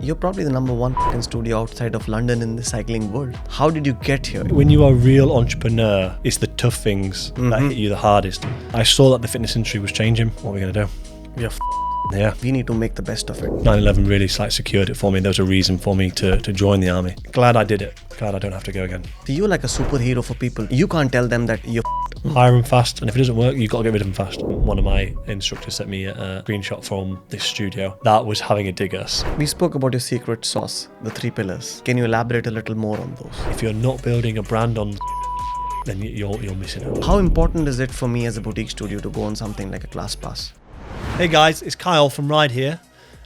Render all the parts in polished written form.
You're probably the number one fucking studio outside of London in the cycling world. How did you get here? When you are a real entrepreneur, it's the tough things that hit you the hardest. I saw that the fitness industry was changing. What are we going to do? We're Yeah. We need to make the best of it. 9/11 really secured it for me. There was a reason for me to join the army. Glad I did it. Glad I don't have to go again. So you're like a superhero for people. You can't tell them that you're Hire them fast, and if it doesn't work, you've got to get rid of them fast. One of my instructors sent me a screenshot from this studio that was having a dig at us. We spoke about your secret sauce, the 3 pillars. Can you elaborate a little more on those? If you're not building a brand on, then you're missing out. How important is it for me as a boutique studio to go on something like a ClassPass? Hey guys, it's Kyle from RYDE here.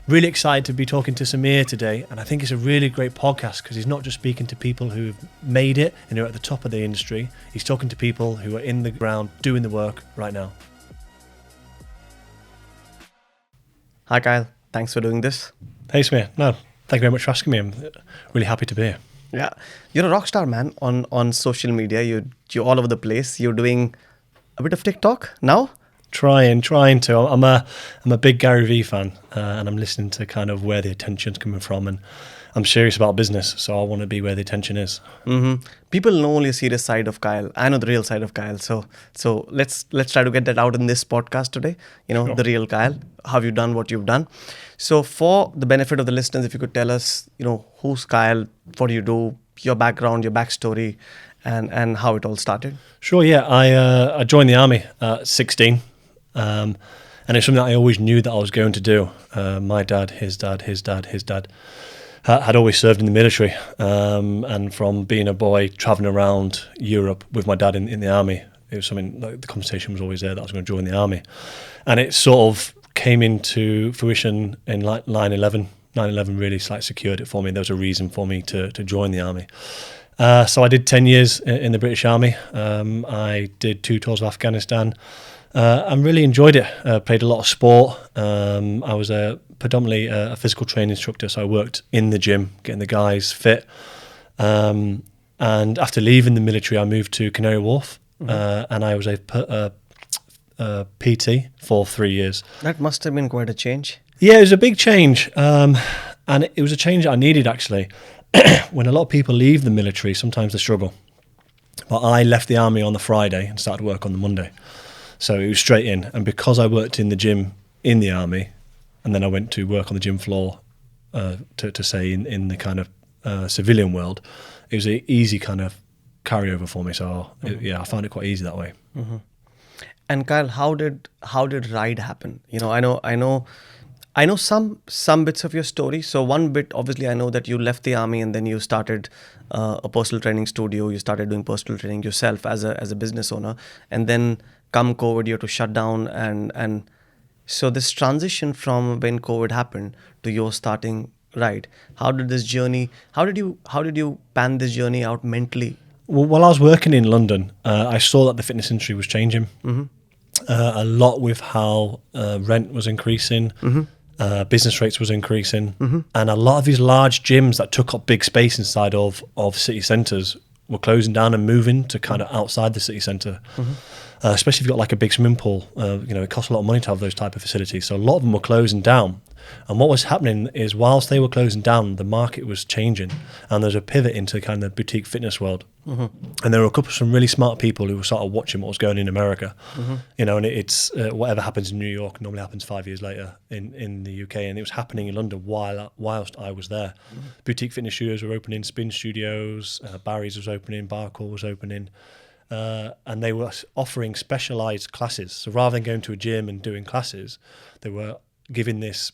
Really excited to be talking to Samir today, and I think it's a really great podcast because he's not just speaking to people who've made it and who are at the top of the industry. He's talking to people who are in the ground doing the work right now. Hi Kyle, thanks for doing this. Hey Samir, no, thank you very much for asking me. I'm really happy to be here. Yeah, you're a rock star, man, on social media. You're all over the place. You're doing a bit of TikTok now? Trying to. I'm a big Gary Vee fan, and I'm listening to kind of where the attention's coming from, and I'm serious about business, so I want to be where the attention is. People know only a serious side of Kyle. I know the real side of Kyle. So let's try to get that out in this podcast today. Sure. The real Kyle. Have you done what you've done? So for the benefit of the listeners, if you could tell us, who's Kyle, what do you do, your background, your backstory, and how it all started. Sure. Yeah, I joined the army at 16. And it's something that I always knew that I was going to do. My dad, his dad had always served in the military. And from being a boy traveling around Europe with my dad in the army, it was something like the conversation was always there that I was going to join the army. And it sort of came into fruition in like 9/11. 9/11 really secured it for me. There was a reason for me to join the army. So I did 10 years in the British Army. I did 2 tours of Afghanistan. And really enjoyed it. Played a lot of sport. I was predominantly a physical training instructor, so I worked in the gym, getting the guys fit. And after leaving the military, I moved to Canary Wharf, and I was a PT for 3 years. That must have been quite a change. Yeah, it was a big change, and it was a change that I needed actually. When a lot of people leave the military, sometimes they struggle. But I left the army on the Friday and started work on the Monday. So it was straight in, and because I worked in the gym in the army, and then I went to work on the gym floor, to say in the kind of civilian world, it was an easy kind of carryover for me. So I found it quite easy that way. And Kyle, how did RYDE happen? I know some bits of your story. So one bit, obviously, I know that you left the army and then you started a personal training studio. You started doing personal training yourself as a business owner, and then come COVID, you had to shut down, and so this transition from when COVID happened to your starting RYDE, how did you pan this journey out mentally? Well, while I was working in London, I saw that the fitness industry was changing a lot with how rent was increasing, business rates was increasing, and a lot of these large gyms that took up big space inside of city centres were closing down and moving to kind of outside the city centre. Especially if you've got like a big swimming pool, it costs a lot of money to have those type of facilities. So a lot of them were closing down. And what was happening is whilst they were closing down, the market was changing, and there's a pivot into kind of the boutique fitness world. And there were some really smart people who were sort of watching what was going on in America. And it's whatever happens in New York normally happens 5 years later in the UK, and it was happening in London whilst I was there. Boutique fitness studios were opening, spin studios, Barry's was opening, Barcall was opening. And they were offering specialised classes. So rather than going to a gym and doing classes, they were giving this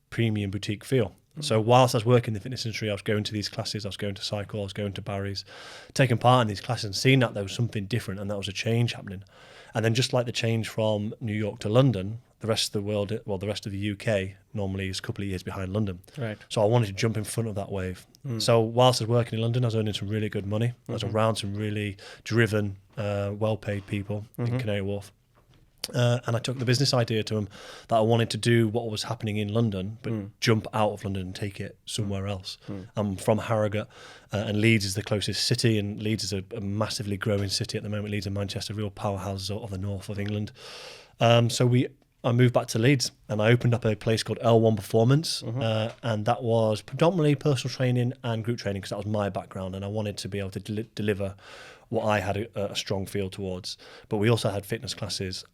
premium boutique feel. So whilst I was working in the fitness industry, I was going to these classes, I was going to cycle, I was going to Barry's, taking part in these classes and seeing that there was something different and that was a change happening. And then just like the change from New York to London, the rest of the world, the rest of the UK normally is a couple of years behind London. Right. So I wanted to jump in front of that wave. So whilst I was working in London, I was earning some really good money. I was around some really driven, well-paid people in Canary Wharf. And I took the business idea to them that I wanted to do what was happening in London, but jump out of London and take it somewhere else. I'm from Harrogate, and Leeds is the closest city, and Leeds is a massively growing city at the moment. Leeds and Manchester, real powerhouses of the north of England. So I moved back to Leeds and I opened up a place called L1 Performance, and that was predominantly personal training and group training because that was my background, and I wanted to be able to deliver what I had a strong feel towards. But we also had fitness classes.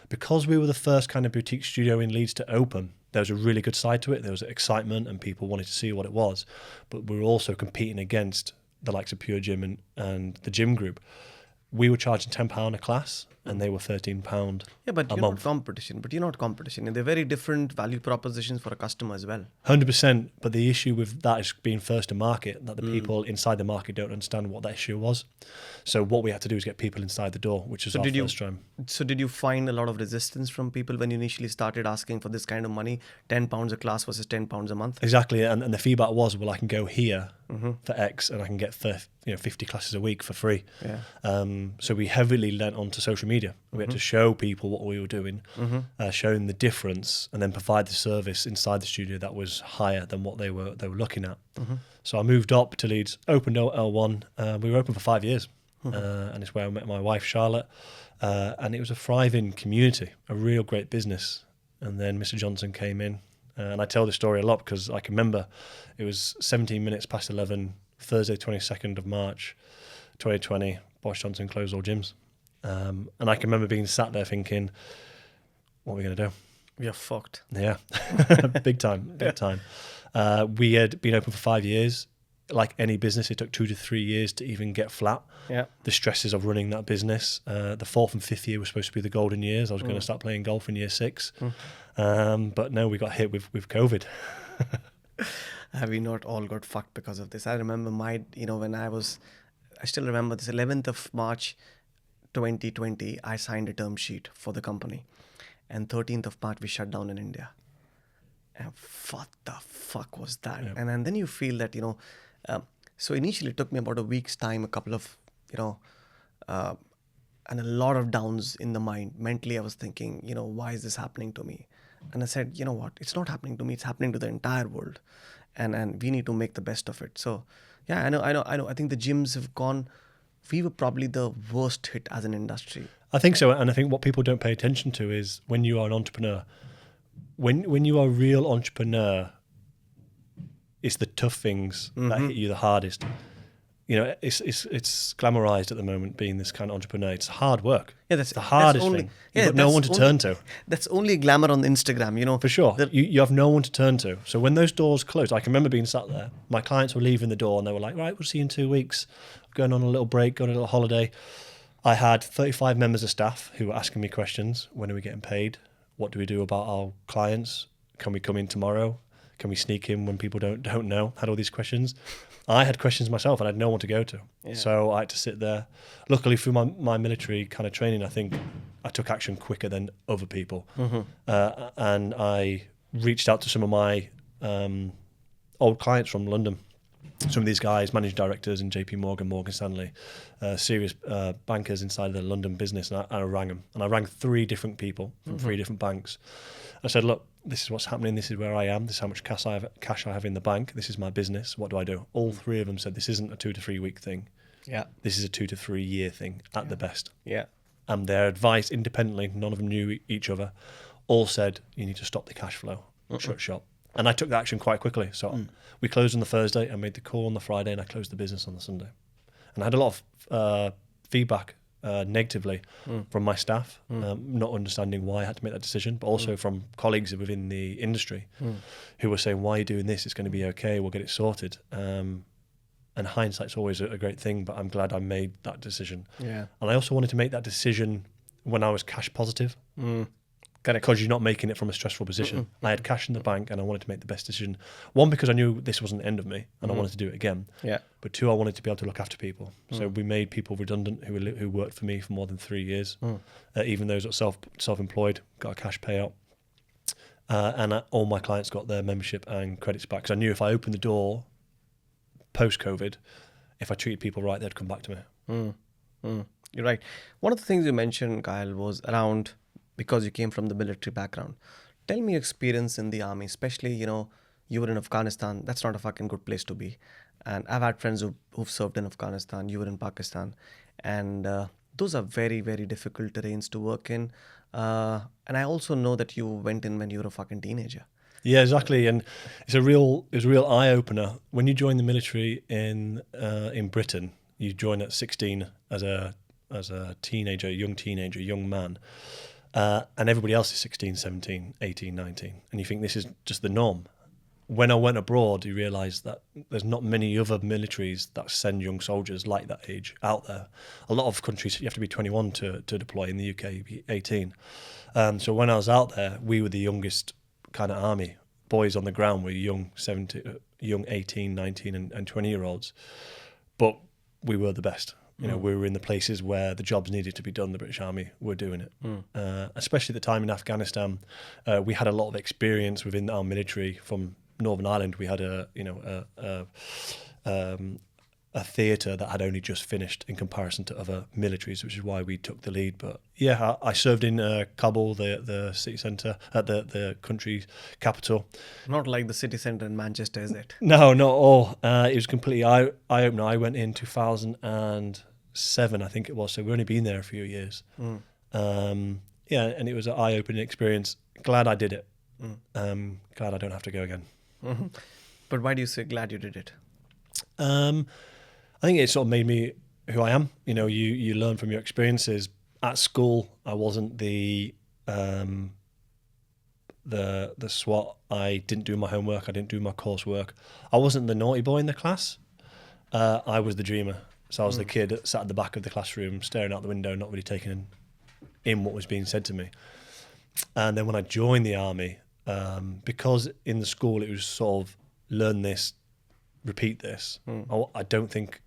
Because we were the first kind of boutique studio in Leeds to open, there was a really good side to it. There was excitement and people wanted to see what it was. But we were also competing against the likes of Pure Gym and the gym group. We were charging £10 a class and they were £13 Yeah, but a you're month. not competition. But you're not competition. And they're very different value propositions for a customer as well. 100%. But the issue with that is being first to market, that the people inside the market don't understand what that issue was. So what we had to do is get people inside the door, which was our first time. So did you find a lot of resistance from people when you initially started asking for this kind of money, £10 a class versus £10 a month? Exactly. And the feedback was, well, I can go here for X and I can get 50 classes a week for free. Yeah. So we heavily lent onto social media. We had to show people what we were doing, showing the difference, and then provide the service inside the studio that was higher than what they were looking at. So I moved up to Leeds, opened L1. We were open for 5 years, and it's where I met my wife Charlotte. And it was a thriving community, a real great business. And then Mr. Johnson came in, and I tell this story a lot because I can remember it was 17 minutes past 11, Thursday, 22nd of March, 2020. Boris Johnson closed all gyms. And I can remember being sat there thinking, what are we going to do? We are fucked. Yeah, big time. We had been open for 5 years. Like any business, it took 2 to 3 years to even get flat. Yeah. The stresses of running that business. The 4th and 5th year were supposed to be the golden years. I was going to start playing golf in year 6. But no, we got hit with COVID. Have we not all got fucked because of this? I remember when I still remember this 11th of March 2020, I signed a term sheet for the company. And 13th of March, we shut down in India. And what the fuck was that? Yeah. And then you feel that, so initially it took me about a week's time, a couple of, and a lot of downs in the mind. Mentally, I was thinking, why is this happening to me? And I said, you know what? It's not happening to me. It's happening to the entire world. And we need to make the best of it. So, yeah, I know. I think the gyms have gone. We were probably the worst hit as an industry. I think so. And I think what people don't pay attention to is when you are an entrepreneur, when you are a real entrepreneur, it's the tough things that hit you the hardest. It's glamorized at the moment being this kind of entrepreneur. It's hard work. Yeah, that's the hardest thing. You've got no one to turn to. That's only glamour on Instagram, For sure. You have no one to turn to. So when those doors closed, I can remember being sat there. My clients were leaving the door and they were like, right, we'll see you in 2 weeks. Going on a little break, going on a little holiday. I had 35 members of staff who were asking me questions. When are we getting paid? What do we do about our clients? Can we come in tomorrow? Can we sneak in when people don't know? Had all these questions. I had questions myself and I had no one to go to. Yeah. So I had to sit there. Luckily through my military kind of training, I think I took action quicker than other people. And I reached out to some of my old clients from London. Some of these guys, managing directors in JP Morgan, Morgan Stanley, serious bankers inside of the London business, and I rang them. And I rang 3 different people from 3 different banks. I said, look, this is what's happening. This is where I am. This is how much cash I have in the bank. This is my business. What do I do? All 3 of them said, this isn't a 2 to 3 week thing. Yeah. This is a 2 to 3 year thing at the best. Yeah. And their advice independently, none of them knew each other, all said, you need to stop the cash flow, shut shop. And I took the action quite quickly. So we closed on the Thursday. I made the call on the Friday and I closed the business on the Sunday. And I had a lot of feedback negatively from my staff, not understanding why I had to make that decision, but also from colleagues within the industry who were saying, why are you doing this? It's going to be okay. We'll get it sorted. And hindsight's always a great thing, but I'm glad I made that decision. Yeah. And I also wanted to make that decision when I was cash positive. Because you're not making it from a stressful position. I had cash in the bank and I wanted to make the best decision. 1, because I knew this wasn't the end of me and I wanted to do it again. Yeah. But 2, I wanted to be able to look after people. So we made people redundant who worked for me for more than 3 years. Even those that are self-employed got a cash payout. And all my clients got their membership and credits back. Because I knew if I opened the door post-COVID, if I treated people right, they'd come back to me. You're right. One of the things you mentioned, Kyle, was around, because you came from the military background. Tell me your experience in the army, especially, you were in Afghanistan. That's not a fucking good place to be. And I've had friends who've served in Afghanistan. You were in Pakistan. And those are very, very difficult terrains to work in. And I also know that you went in when you were a fucking teenager. Yeah, exactly, and it's a real eye opener when you join the military in Britain. You join at 16 as a teenager, young man, and everybody else is 16, 17, 18, 19, and you think this is just the norm. When I went abroad, you realise that there's not many other militaries that send young soldiers like that age out there. A lot of countries, you have to be 21 to deploy. In the UK, you'd be 18. So when I was out there, we were the youngest kind of army. Boys on the ground were young 18, 19 and 20-year-olds. But we were the best. You know, we were in the places where the jobs needed to be done. The British Army were doing it. Especially at the time in Afghanistan, we had a lot of experience within our military from Northern Ireland. We had a theatre that had only just finished in comparison to other militaries, which is why we took the lead. But yeah, I served in Kabul, the city centre, at the country's capital. Not like the city centre in Manchester, is it? No, not at all. It was completely eye-opener. I went in 2007, I think it was, so we've only been there a few years. Yeah, and it was an eye-opening experience. Glad I did it. Glad I don't have to go again. Mm-hmm. But why do you say glad you did it? I think it sort of made me who I am. You know, you learn from your experiences. At school, I wasn't the SWAT. I didn't do my homework. I didn't do my coursework. I wasn't the naughty boy in the class. I was the dreamer. So I was the kid that sat at the back of the classroom, staring out the window, not really taking in what was being said to me. And then when I joined the army, because in the school it was sort of learn this, repeat this. I don't think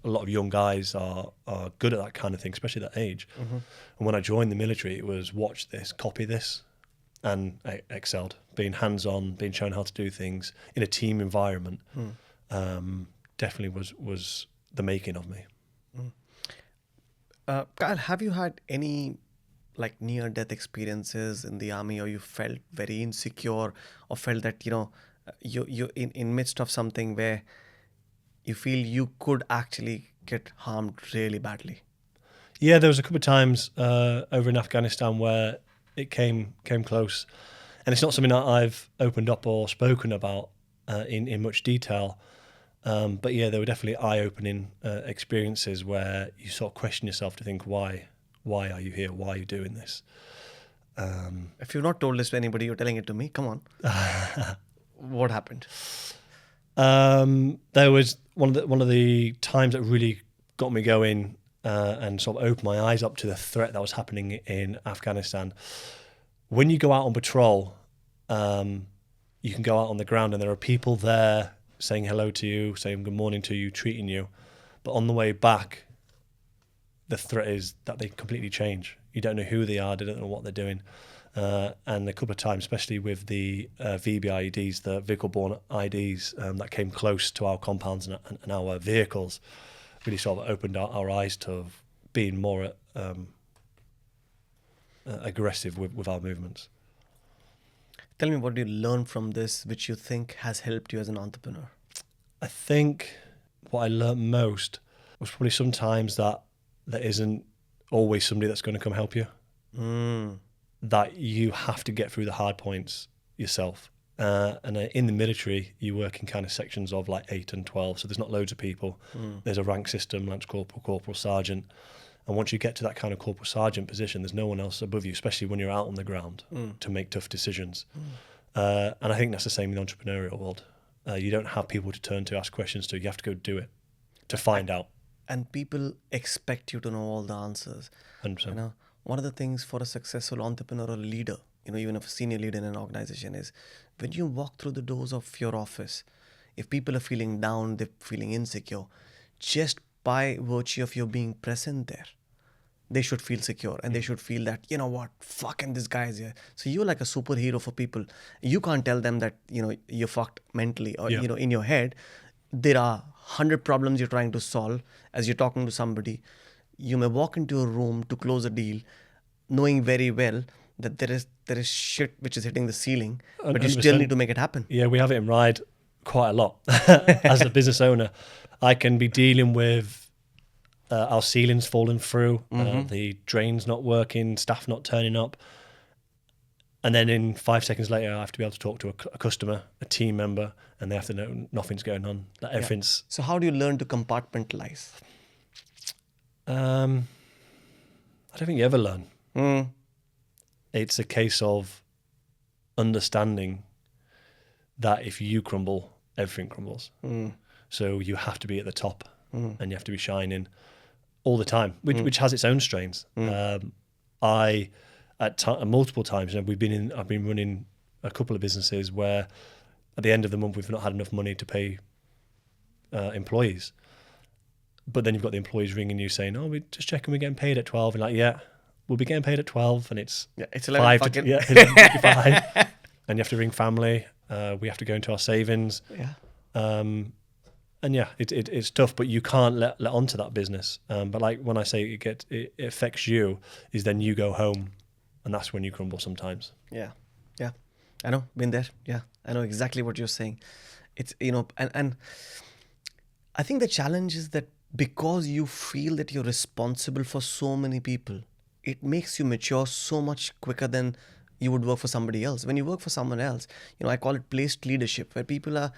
a lot of young guys are good at that kind of thing, especially at that age. And when I joined the military, it was watch this, copy this, and I excelled. Being hands-on, being shown how to do things in a team environment, definitely was the making of me. Kyle, have you had any like near-death experiences in the army, or you felt very insecure, or felt that you in midst of something where you feel you could actually get harmed really badly? Yeah, there was a couple of times over in Afghanistan where it came close, and it's not something that I've opened up or spoken about in much detail. But yeah, there were definitely eye-opening experiences where you sort of question yourself to think, why are you here? Why are you doing this? If you've not told this to anybody, you're telling it to me. Come on. What happened? There was one of the times that really got me going and sort of opened my eyes up to the threat that was happening in Afghanistan. When you go out on patrol, you can go out on the ground and there are people there saying hello to you, saying good morning to you, treating you. But on the way back, the threat is that they completely change. You don't know who they are, they don't know what they're doing. And a couple of times, especially with the VBIEDs, the vehicle-borne IDs that came close to our compounds and our vehicles, really sort of opened our eyes to being more aggressive with our movements. Tell me, what do you learn from this which you think has helped you as an entrepreneur? I think what I learned most was probably sometimes that there isn't always somebody that's going to come help you. That you have to get through the hard points yourself. And in the military, you work in kind of sections of like 8 and 12, so there's not loads of people. There's a rank system, lance corporal, corporal, sergeant. And once you get to that kind of corporal sergeant position, there's no one else above you, especially when you're out on the ground to make tough decisions. And I think that's the same in the entrepreneurial world. You don't have people to turn to, ask questions to. You have to go do it to find out. And people expect you to know all the answers. 100%. You know, one of the things for a successful entrepreneurial leader, even a senior leader in an organization, is when you walk through the doors of your office, if people are feeling down, they're feeling insecure, just by virtue of you being present there, they should feel secure and they should feel that, you know what, fucking this guy is here. So you're like a superhero for people. You can't tell them that, you're fucked mentally or, in your head. There are 100 problems you're trying to solve as you're talking to somebody. You may walk into a room to close a deal knowing very well that there is shit which is hitting the ceiling, but you still need to make it happen. Yeah, we have it in RYDE quite a lot. As a business owner, I can be dealing with our ceilings falling through, the drains not working, staff not turning up. And then in 5 seconds later, I have to be able to talk to a customer, a team member, and they have to know nothing's going on. That everything's. So how do you learn to compartmentalize? I don't think you ever learn. It's a case of understanding that if you crumble, everything crumbles. So you have to be at the top, and you have to be shining all the time, which has its own strains. Multiple times, I've been running a couple of businesses where at the end of the month we've not had enough money to pay employees, but then you've got the employees ringing you saying, "Oh, we're just checking we're getting paid at 12," and like, "Yeah, we'll be getting paid at 12," and it's 11 5 to 11:55, and you have to ring family. We have to go into our savings. And yeah, it's tough, but you can't let onto that business. But like when I say it affects you, is then you go home, and that's when you crumble sometimes. Yeah, I know, been there. Yeah, I know exactly what you're saying. It's and I think the challenge is that because you feel that you're responsible for so many people, it makes you mature so much quicker than you would work for somebody else. When you work for someone else, I call it placed leadership, where people are,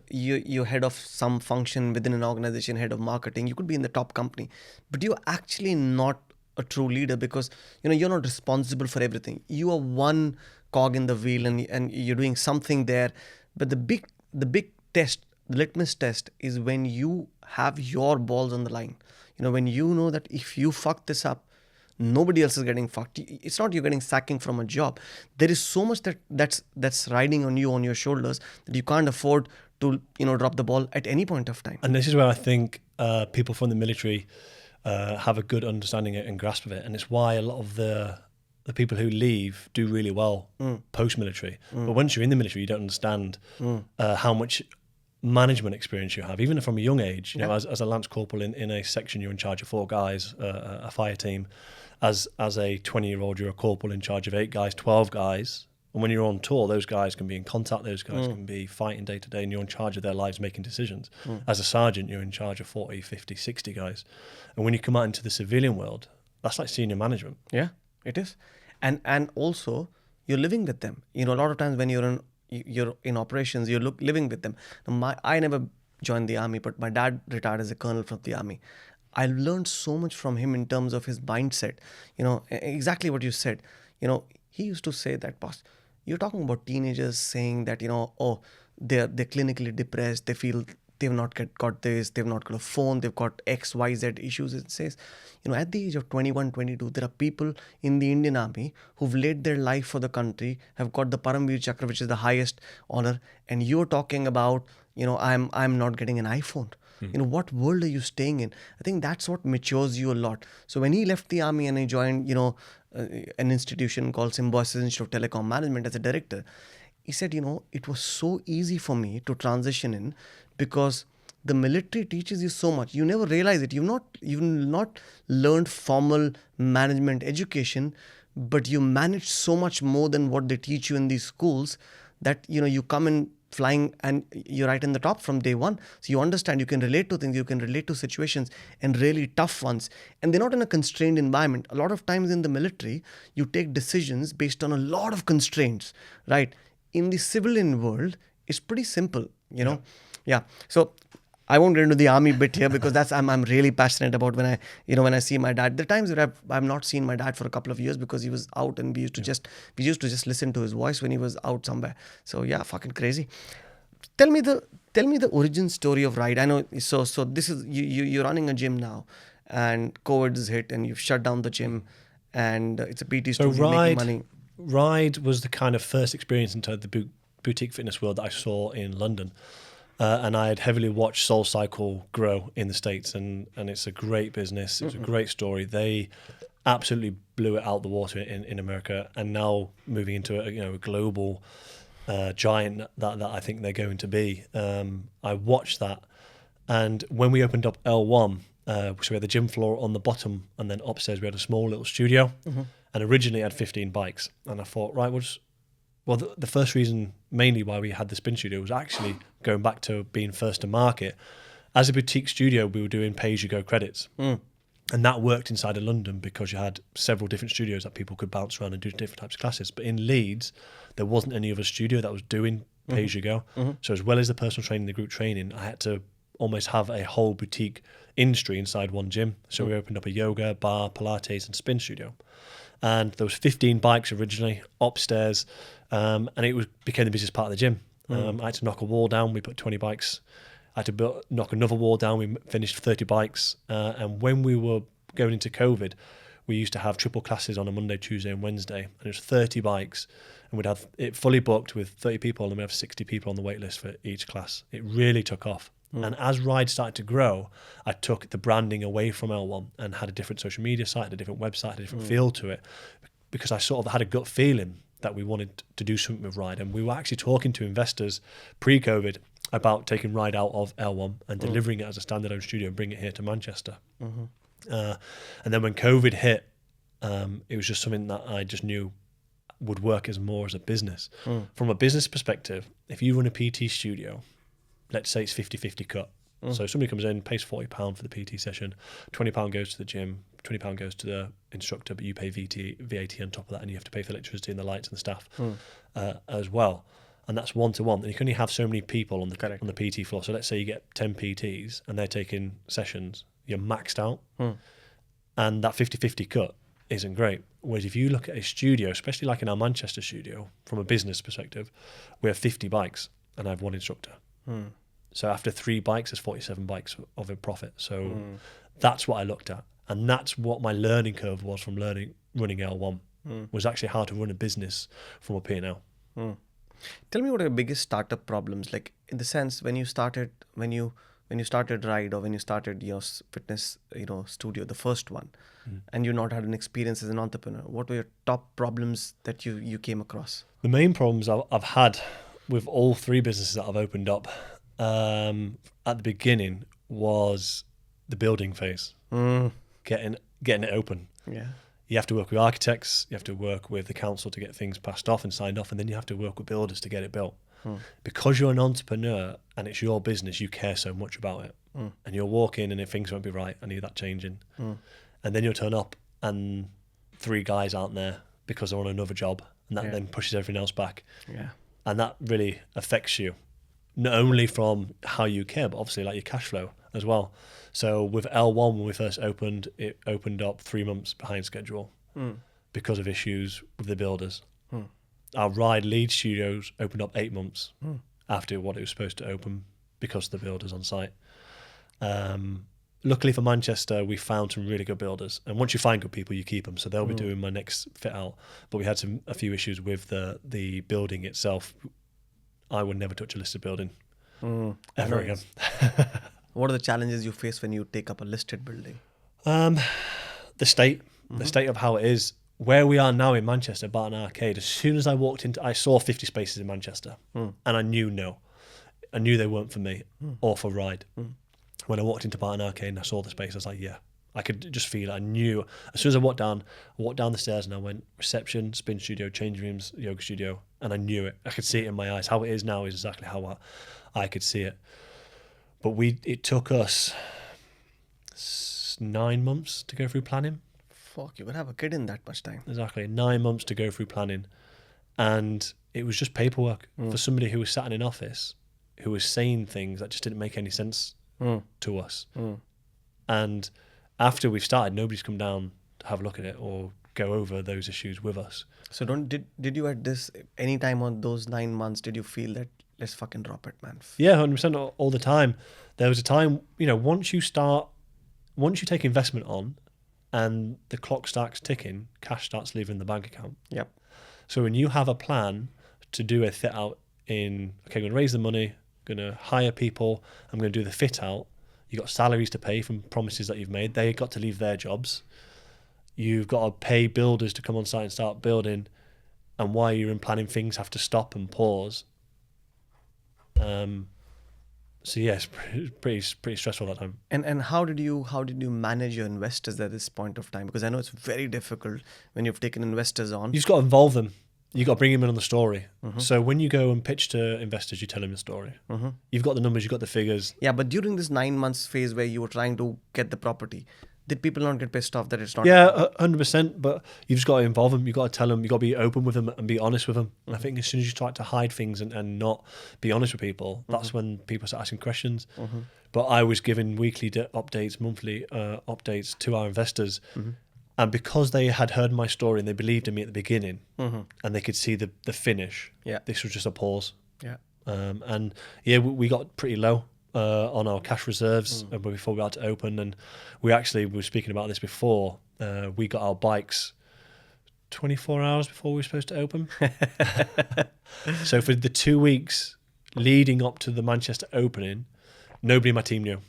you're head of some function within an organization, head of marketing. You could be in the top company, but you're actually not a true leader because, you're not responsible for everything. You are one cog in the wheel and you're doing something there. But the big test, the litmus test is when you have your balls on the line. When you know that if you fuck this up, nobody else is getting fucked. It's not you're getting sacking from a job. There is so much that's riding on you, on your shoulders, that you can't afford to drop the ball at any point of time. And this is where I think people from the military have a good understanding and grasp of it, and it's why a lot of the people who leave do really well post-military. But once you're in the military, you don't understand how much management experience you have, even from a young age. As a lance corporal in a section, you're in charge of 4 guys, a fire team. As a 20-year-old, you're a corporal in charge of 8 guys, 12 guys. And when you're on tour, those guys can be in contact, those guys can be fighting day to day, and you're in charge of their lives, making decisions. As a sergeant, you're in charge of 40, 50, 60 guys. And when you come out into the civilian world, that's like senior management. Yeah, it is. And also, you're living with them. A lot of times when you're in operations, you're living with them. I never joined the army, but my dad retired as a colonel from the army. I learned so much from him in terms of his mindset. Exactly what you said. He used to say that, boss, you're talking about teenagers saying that, they're clinically depressed. They feel they've not got this, they've not got a phone, they've got X, Y, Z issues. It says, at the age of 21, 22, there are people in the Indian Army who've laid their life for the country, have got the Paramveer Chakra, which is the highest honor. And you're talking about, I'm not getting an iPhone. What world are you staying in? I think that's what matures you a lot. So when he left the army and he joined, an institution called Symbiosis Institute of Telecom Management as a director, he said, it was so easy for me to transition in because the military teaches you so much. You never realize it. You've not learned formal management education, but you manage so much more than what they teach you in these schools that, you come in flying and you're right in the top from day one. So you understand, you can relate to things, you can relate to situations, and really tough ones. And they're not in a constrained environment. A lot of times in the military, you take decisions based on a lot of constraints, right? In the civilian world, it's pretty simple, Yeah. So I won't get into the army bit here because I'm really passionate about when I see my dad. The times that I've not seen my dad for a couple of years because he was out and we used to just listen to his voice when he was out somewhere. So yeah, fucking crazy. Tell me the origin story of RYDE. I know. So this is you're running a gym now, and COVID is hit and you've shut down the gym, and it's a PT studio making money. RYDE was the kind of first experience into the boutique fitness world that I saw in London. And I had heavily watched SoulCycle grow in the States, and it's a great business. It's a great story. They absolutely blew it out the water in America, and now moving into a global giant that I think they're going to be. I watched that, and when we opened up L1, so we had the gym floor on the bottom, and then upstairs we had a small little studio, and originally I had 15 bikes, and I thought, right, the first reason mainly why we had the spin studio was actually going back to being first to market. As a boutique studio, we were doing pay-as-you-go credits. And that worked inside of London because you had several different studios that people could bounce around and do different types of classes. But in Leeds, there wasn't any other studio that was doing pay-as-you-go. So as well as the personal training, the group training, I had to almost have a whole boutique industry inside one gym. So we opened up a yoga, bar, Pilates and spin studio. And there was 15 bikes originally upstairs, and it became the busiest part of the gym. I had to knock a wall down. We put 20 bikes. I had to knock another wall down. We finished 30 bikes. And when we were going into COVID, we used to have triple classes on a Monday, Tuesday and Wednesday. And it was 30 bikes. And we'd have it fully booked with 30 people. And we'd have 60 people on the wait list for each class. It really took off. And as RYDE started to grow, I took the branding away from L1 and had a different social media site, had a different website, had a different feel to it. Because I sort of had a gut feeling that we wanted to do something with RYDE. And we were actually talking to investors pre-COVID about taking RYDE out of L1 and delivering it as a standalone studio and bringing it here to Manchester. And then when COVID hit, it was just something that I just knew would work as a business. From a business perspective, if you run a PT studio, let's say it's 50-50 cut. So somebody comes in, pays £40 for the PT session, £20 goes to the gym, £20 goes to the instructor, but you pay VAT on top of that, and you have to pay for electricity and the lights and the staff as well. And that's one-to-one. And you can only have so many people on the PT floor. So let's say you get 10 PTs and they're taking sessions, you're maxed out. And that 50-50 cut isn't great. Whereas if you look at a studio, especially like in our Manchester studio, from a business perspective, we have 50 bikes and I have one instructor. So after 3 bikes, there's 47 bikes of a profit. So that's what I looked at. And that's what my learning curve was from running L1, was actually how to run a business from a P&L. Tell me what are your biggest startup problems, like in the sense when you started RYDE, or when you started your fitness, studio, the first one, and you not had an experience as an entrepreneur. What were your top problems that you came across? The main problems I've had with all 3 businesses that I've opened up at the beginning was the building phase, getting it open. Yeah. You have to work with architects, you have to work with the council to get things passed off and signed off, and then you have to work with builders to get it built. Because you're an entrepreneur and it's your business, you care so much about it. And you'll walk in and if things won't be right, I need that changing. And then you'll turn up and 3 guys aren't there because they're on another job, and that then pushes everything else back. Yeah. And that really affects you, not only from how you care, but obviously like your cash flow as well. So with L1, when we first opened, it opened up 3 months behind schedule because of issues with the builders. Our RYDE Leeds Studios opened up 8 months after what it was supposed to open because of the builders on site. Luckily for Manchester, we found some really good builders. And once you find good people, you keep them. So they'll be doing my next fit out. But we had a few issues with the building itself. I would never touch a listed building ever again. What are the challenges you face when you take up a listed building? The state of how it is. Where we are now in Manchester, Barton Arcade, as soon as I walked into, I saw 50 spaces in Manchester, and I knew they weren't for me or for RYDE. When I walked into Barton Arcade and I saw the space, I was like, yeah, I could just feel it. I knew as soon as I walked down the stairs and I went reception, spin studio, change rooms, yoga studio, and I knew it. I could see it in my eyes. How it is now is exactly how I could see it. But it took us 9 months to go through planning. Fuck, you would have a kid in that much time. Exactly, 9 months to go through planning. And it was just paperwork for somebody who was sat in an office, who was saying things that just didn't make any sense to us. And after we've started, nobody's come down to have a look at it or go over those issues with us. So did you at this, any time on those 9 months, did you feel that let's fucking drop it, man? Yeah, 100% all the time. There was a time, once you take investment on, and the clock starts ticking, cash starts leaving the bank account. Yep. So when you have a plan to do a fit out I'm going to raise the money, going to hire people, I'm going to do the fit out, you've got salaries to pay from promises that you've made, they got to leave their jobs, you've got to pay builders to come on site and start building, and while you're in planning, things have to stop and pause. So yes, pretty stressful that time. And how did you manage your investors at this point of time? Because I know it's very difficult when you've taken investors on. You just got to involve them. You got to bring them in on the story. So when you go and pitch to investors, you tell them the story. You've got the numbers, you've got the figures. Yeah, but during this 9 months phase where you were trying to get the property, Did people not get pissed off that it's not? Yeah, 100%. But you've just got to involve them. You've got to tell them. You've got to be open with them and be honest with them. And I think as soon as you try to hide things and not be honest with people, that's when people start asking questions. But I was giving weekly updates, monthly updates to our investors. And because they had heard my story and they believed in me at the beginning, and they could see the finish, this was just a pause. Yeah. And yeah, we got pretty low on our cash reserves before we had to open. And we were speaking about this before. We got our bikes 24 hours before we were supposed to open. So for the 2 weeks leading up to the Manchester opening, nobody in my team knew.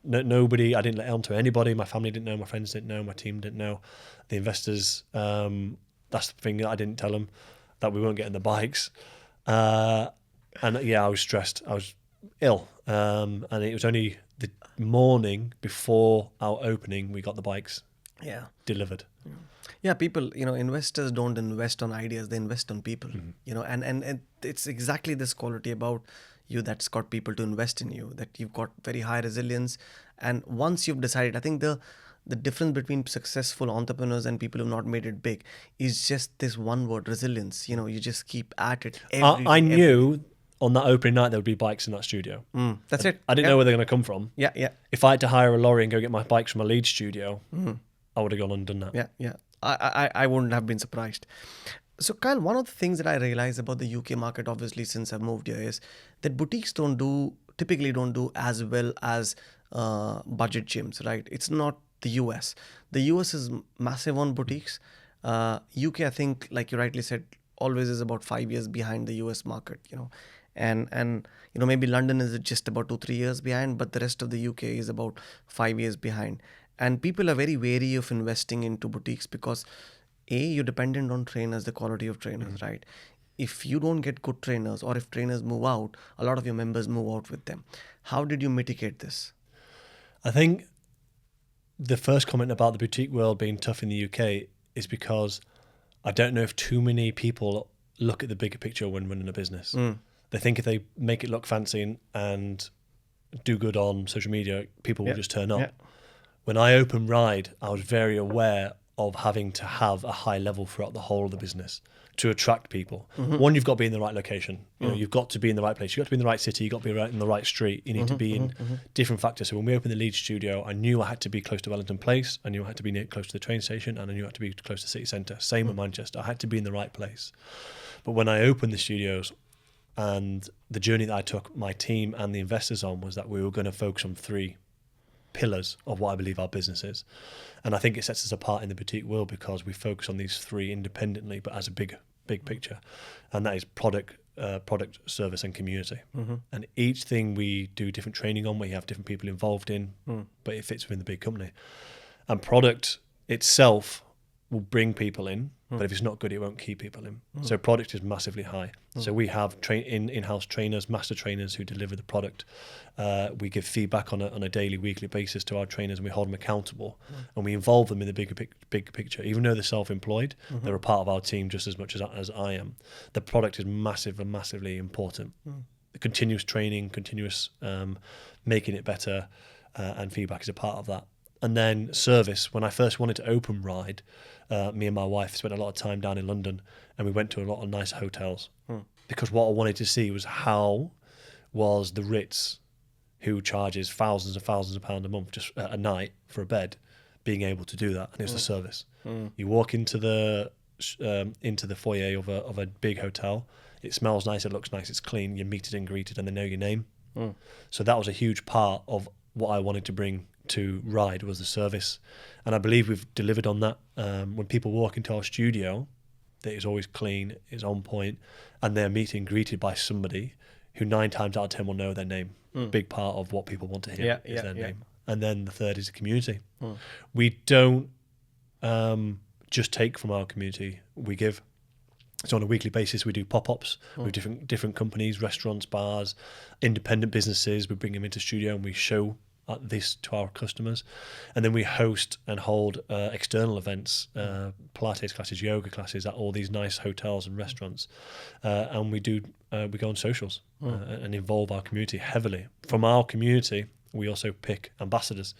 Nobody, I didn't let it on to anybody. My family didn't know, my friends didn't know, my team didn't know. The investors, that's the thing that I didn't tell them, that we weren't getting the bikes. And yeah, I was stressed. I was ill. And it was only the morning before our opening we got the bikes delivered. Yeah, people, investors don't invest on ideas, they invest on people, and it's exactly this quality about you that's got people to invest in you, that you've got very high resilience. And once you've decided, I think the difference between successful entrepreneurs and people who've not made it big is just this one word, resilience. You just keep at it. I knew on that opening night there would be bikes in that studio. That's it. I didn't know where they're going to come from. Yeah. If I had to hire a lorry and go get my bikes from a Leeds studio, I would have gone and done that. Yeah. I wouldn't have been surprised. So Kyle, one of the things that I realize about the UK market, obviously since I've moved here, is that boutiques typically don't do as well as budget gyms, right? It's not the US. The US is massive on boutiques. UK, I think, like you rightly said, always is about 5 years behind the US market, and maybe London is just about 2-3 years behind, but the rest of the UK is about 5 years behind. And people are very wary of investing into boutiques because you're dependent on trainers, the quality of trainers, right? If you don't get good trainers, or if trainers move out, a lot of your members move out with them. How did you mitigate this? I think the first comment about the boutique world being tough in the UK is because I don't know if too many people look at the bigger picture when running a business. They think if they make it look fancy and do good on social media, people will just turn up. When I opened RYDE, I was very aware of having to have a high level throughout the whole of the business to attract people. One, you've got to be in the right location. You've got to be in the right place. You've got to be in the right city. You've got to be in the right street. You need to be in different factors. So when we opened the Leeds studio, I knew I had to be close to Wellington Place. I knew I had to be close to the train station, and I knew I had to be close to the city centre. Same with Manchester. I had to be in the right place. But when I opened the studios, and the journey that I took my team and the investors on was that we were going to focus on 3 pillars of what I believe our business is. And I think it sets us apart in the boutique world because we focus on these 3 independently, but as a big picture. And that is product, service, and community. And each thing we do different training on, we have different people involved in, but it fits within the big company. And product itself will bring people in, but if it's not good, it won't keep people in. So product is massively high. So we have in-house trainers, master trainers who deliver the product. We give feedback on a daily, weekly basis to our trainers, and we hold them accountable. And we involve them in the big picture. Even though they're self-employed, they're a part of our team just as much as I am. The product is massively important. The continuous training, continuous making it better, and feedback is a part of that. And then service. When I first wanted to open RYDE, me and my wife spent a lot of time down in London, and we went to a lot of nice hotels because what I wanted to see was how was the Ritz, who charges thousands of pounds a month just a night for a bed, being able to do that. And it was the service. You walk into the foyer of a big hotel. It smells nice. It looks nice. It's clean. You're meted and greeted, and they know your name. So that was a huge part of what I wanted to bring to RYDE was the service, and I believe we've delivered on that. When people walk into our studio, that is always clean, is on point, and they're meeting and greeted by somebody who 9 times out of 10 will know their name. Big part of what people want to hear is their name. And then the third is the community. We don't just take from our community, we give. So on a weekly basis, we do pop-ups with different companies, restaurants, bars, independent businesses. We bring them into studio and we show this to our customers, and then we host and hold external events, Pilates classes, yoga classes at all these nice hotels and restaurants, and we go on socials and involve our community heavily. From our community, we also pick ambassadors.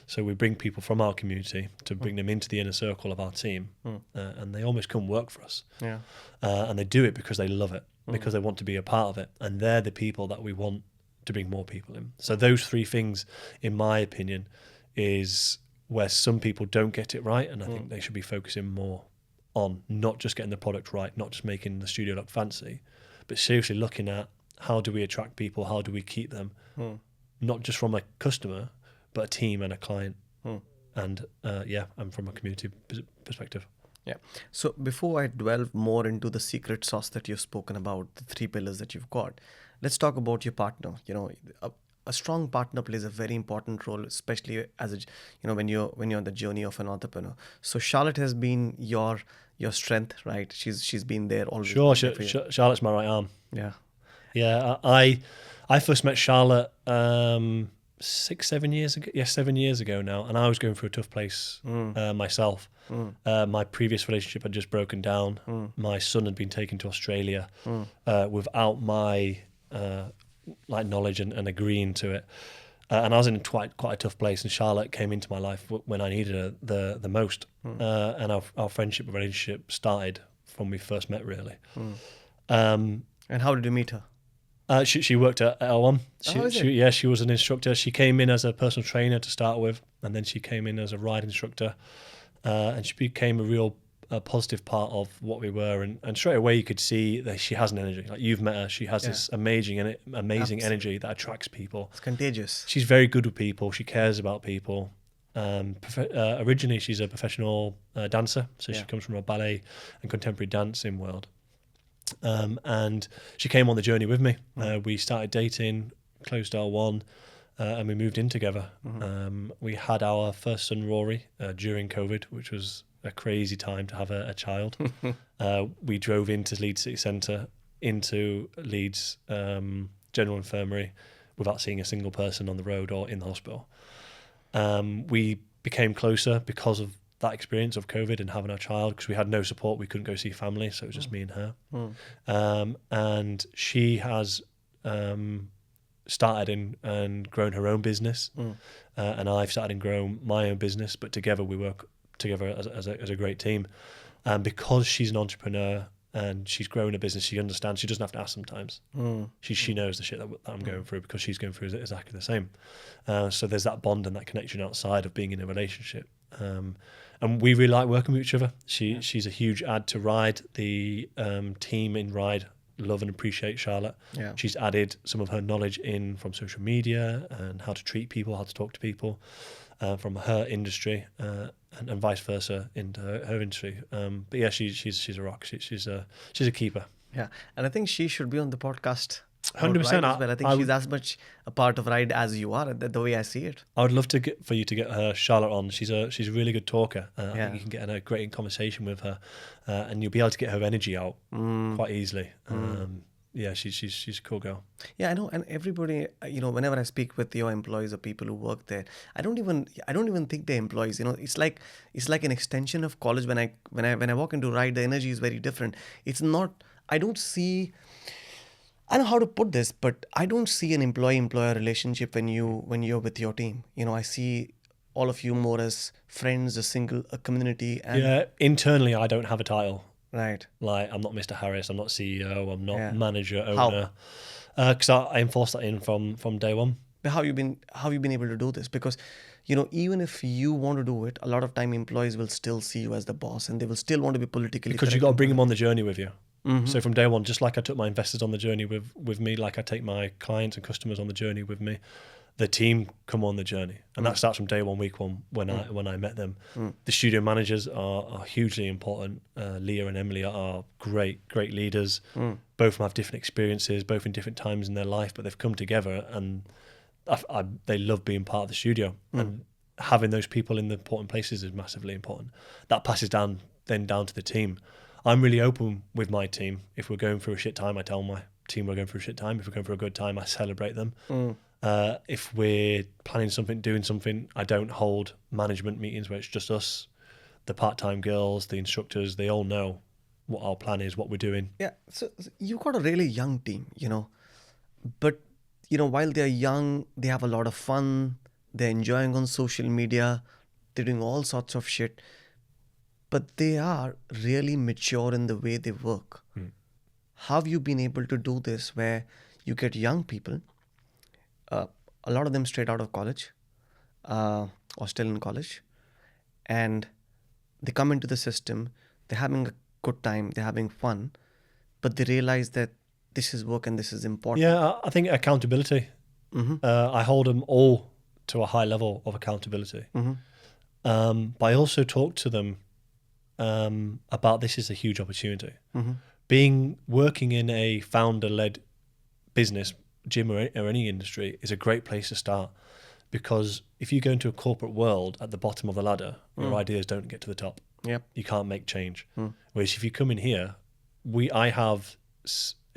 So we bring people from our community to bring them into the inner circle of our team, and they almost come work for us. Yeah. And they do it because they love it, because they want to be a part of it, and they're the people that we want to bring more people in. So those three things, in my opinion, is where some people don't get it right, and I think they should be focusing more on not just getting the product right, not just making the studio look fancy, but seriously looking at how do we attract people, how do we keep them, not just from a customer, but a team and a client, and from a community perspective. Yeah. So before I delve more into the secret sauce that you've spoken about, the three pillars that you've got, let's talk about your partner. You know, a strong partner plays a very important role, especially as a, you know, when you're on the journey of an entrepreneur. So Charlotte has been your strength, right? She's been there always. Sure, Charlotte's my right arm. Yeah. Yeah, I first met Charlotte 7 years ago. Yeah, 7 years ago now, and I was going through a tough place myself. My previous relationship had just broken down. My son had been taken to Australia without my knowledge and agreeing to it, and I was in quite a tough place. And Charlotte came into my life when I needed her the most, and our friendship and relationship started from we first met, really. And how did you meet her? She worked at L1. She was an instructor. She came in as a personal trainer to start with, and then she came in as a ride instructor, and she became a real positive part of what we were. And straight away you could see that she has an energy. Like, you've met her, she has this amazing energy that attracts people. It's contagious. She's very good with people. She cares about people. Originally, she's a professional dancer, so she comes from a ballet and contemporary dancing world. And she came on the journey with me. We started dating, closed L1, and we moved in together. We had our first son, Rory, during COVID, which was a crazy time to have a child. We drove into Leeds City Centre, into Leeds General Infirmary, without seeing a single person on the road or in the hospital. We became closer because of that experience of COVID and having our child, because we had no support. We couldn't go see family, so it was just me and her. And she has started and grown her own business, and I've started and grown my own business, but together we work together as a great team. And because she's an entrepreneur and she's grown a business, she understands. She doesn't have to ask sometimes. She knows the shit that I'm going through, because she's going through exactly the same. So there's that bond and that connection outside of being in a relationship. And we really like working with each other. She's a huge add to RYDE. The team in RYDE love and appreciate Charlotte. Yeah. She's added some of her knowledge in from social media and how to treat people, how to talk to people, from her industry, and vice versa into her industry. But yeah, she's a rock. She's a keeper. Yeah, and I think she should be on the podcast. 100%. I think she's as much a part of RYDE as you are, the way I see it. I would love for you to get her, Charlotte, on. She's a really good talker. I think you can get in a great conversation with her, and you'll be able to get her energy out quite easily. She's a cool girl. Yeah, I know. And everybody, whenever I speak with your employees or people who work there, I don't even think they're employees. It's like an extension of college. When I walk into RYDE, the energy is very different. It's not. I don't know how to put this, but I don't see an employee-employer relationship when you're with your team. I see all of you more as friends, a community. And internally, I don't have a title. Right. Like, I'm not Mr. Harris, I'm not CEO, I'm not manager, owner. Because I enforced that in from day one. But how you been able to do this? Because, even if you want to do it, a lot of time employees will still see you as the boss, and they will still want to be politically correct. Because you've got to bring them on the journey with you. So from day one, just like I took my investors on the journey with me, like I take my clients and customers on the journey with me, the team come on the journey, and that starts from day one, week one, when I met them. The studio managers are hugely important. Leah and Emily are great leaders. Both of them have different experiences, both in different times in their life, but they've come together, and they love being part of the studio. And having those people in the important places is massively important. That passes down to the team. I'm really open with my team. If we're going through a shit time, I tell my team we're going through a shit time. If we're going through a good time, I celebrate them. If we're planning something, doing something, I don't hold management meetings where it's just us. The part-time girls, the instructors, they all know what our plan is, what we're doing. Yeah, so you've got a really young team, but while they're young, they have a lot of fun, they're enjoying on social media, they're doing all sorts of shit, but they are really mature in the way they work. How have you been able to do this where you get young people, a lot of them straight out of college, or still in college, and they come into the system, they're having a good time, they're having fun, but they realize that this is work and this is important. Yeah, I think accountability. I hold them all to a high level of accountability. But I also talk to them about this is a huge opportunity. Working in a founder-led business, gym or any industry, is a great place to start, because if you go into a corporate world at the bottom of the ladder, your ideas don't get to the top. Yep. You can't make change. Whereas if you come in here, I have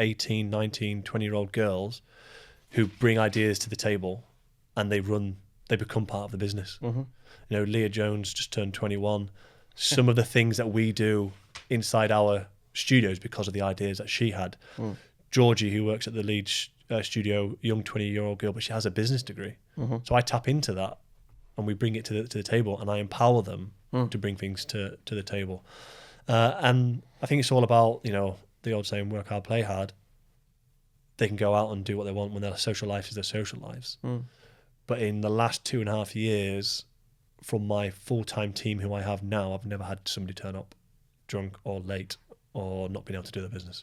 18, 19, 20-year-old girls who bring ideas to the table, and they become part of the business. Leah Jones just turned 21. Some of the things that we do inside our studios because of the ideas that she had. Georgie, who works at the Leeds studio, young 20-year-old girl, but she has a business degree. So I tap into that, and we bring it to the table, and I empower them to bring things to the table. And I think it's all about, the old saying, work hard, play hard. They can go out and do what they want when their social life is their social lives. But in the last 2.5 years, from my full-time team who I have now, I've never had somebody turn up drunk or late or not being able to do their business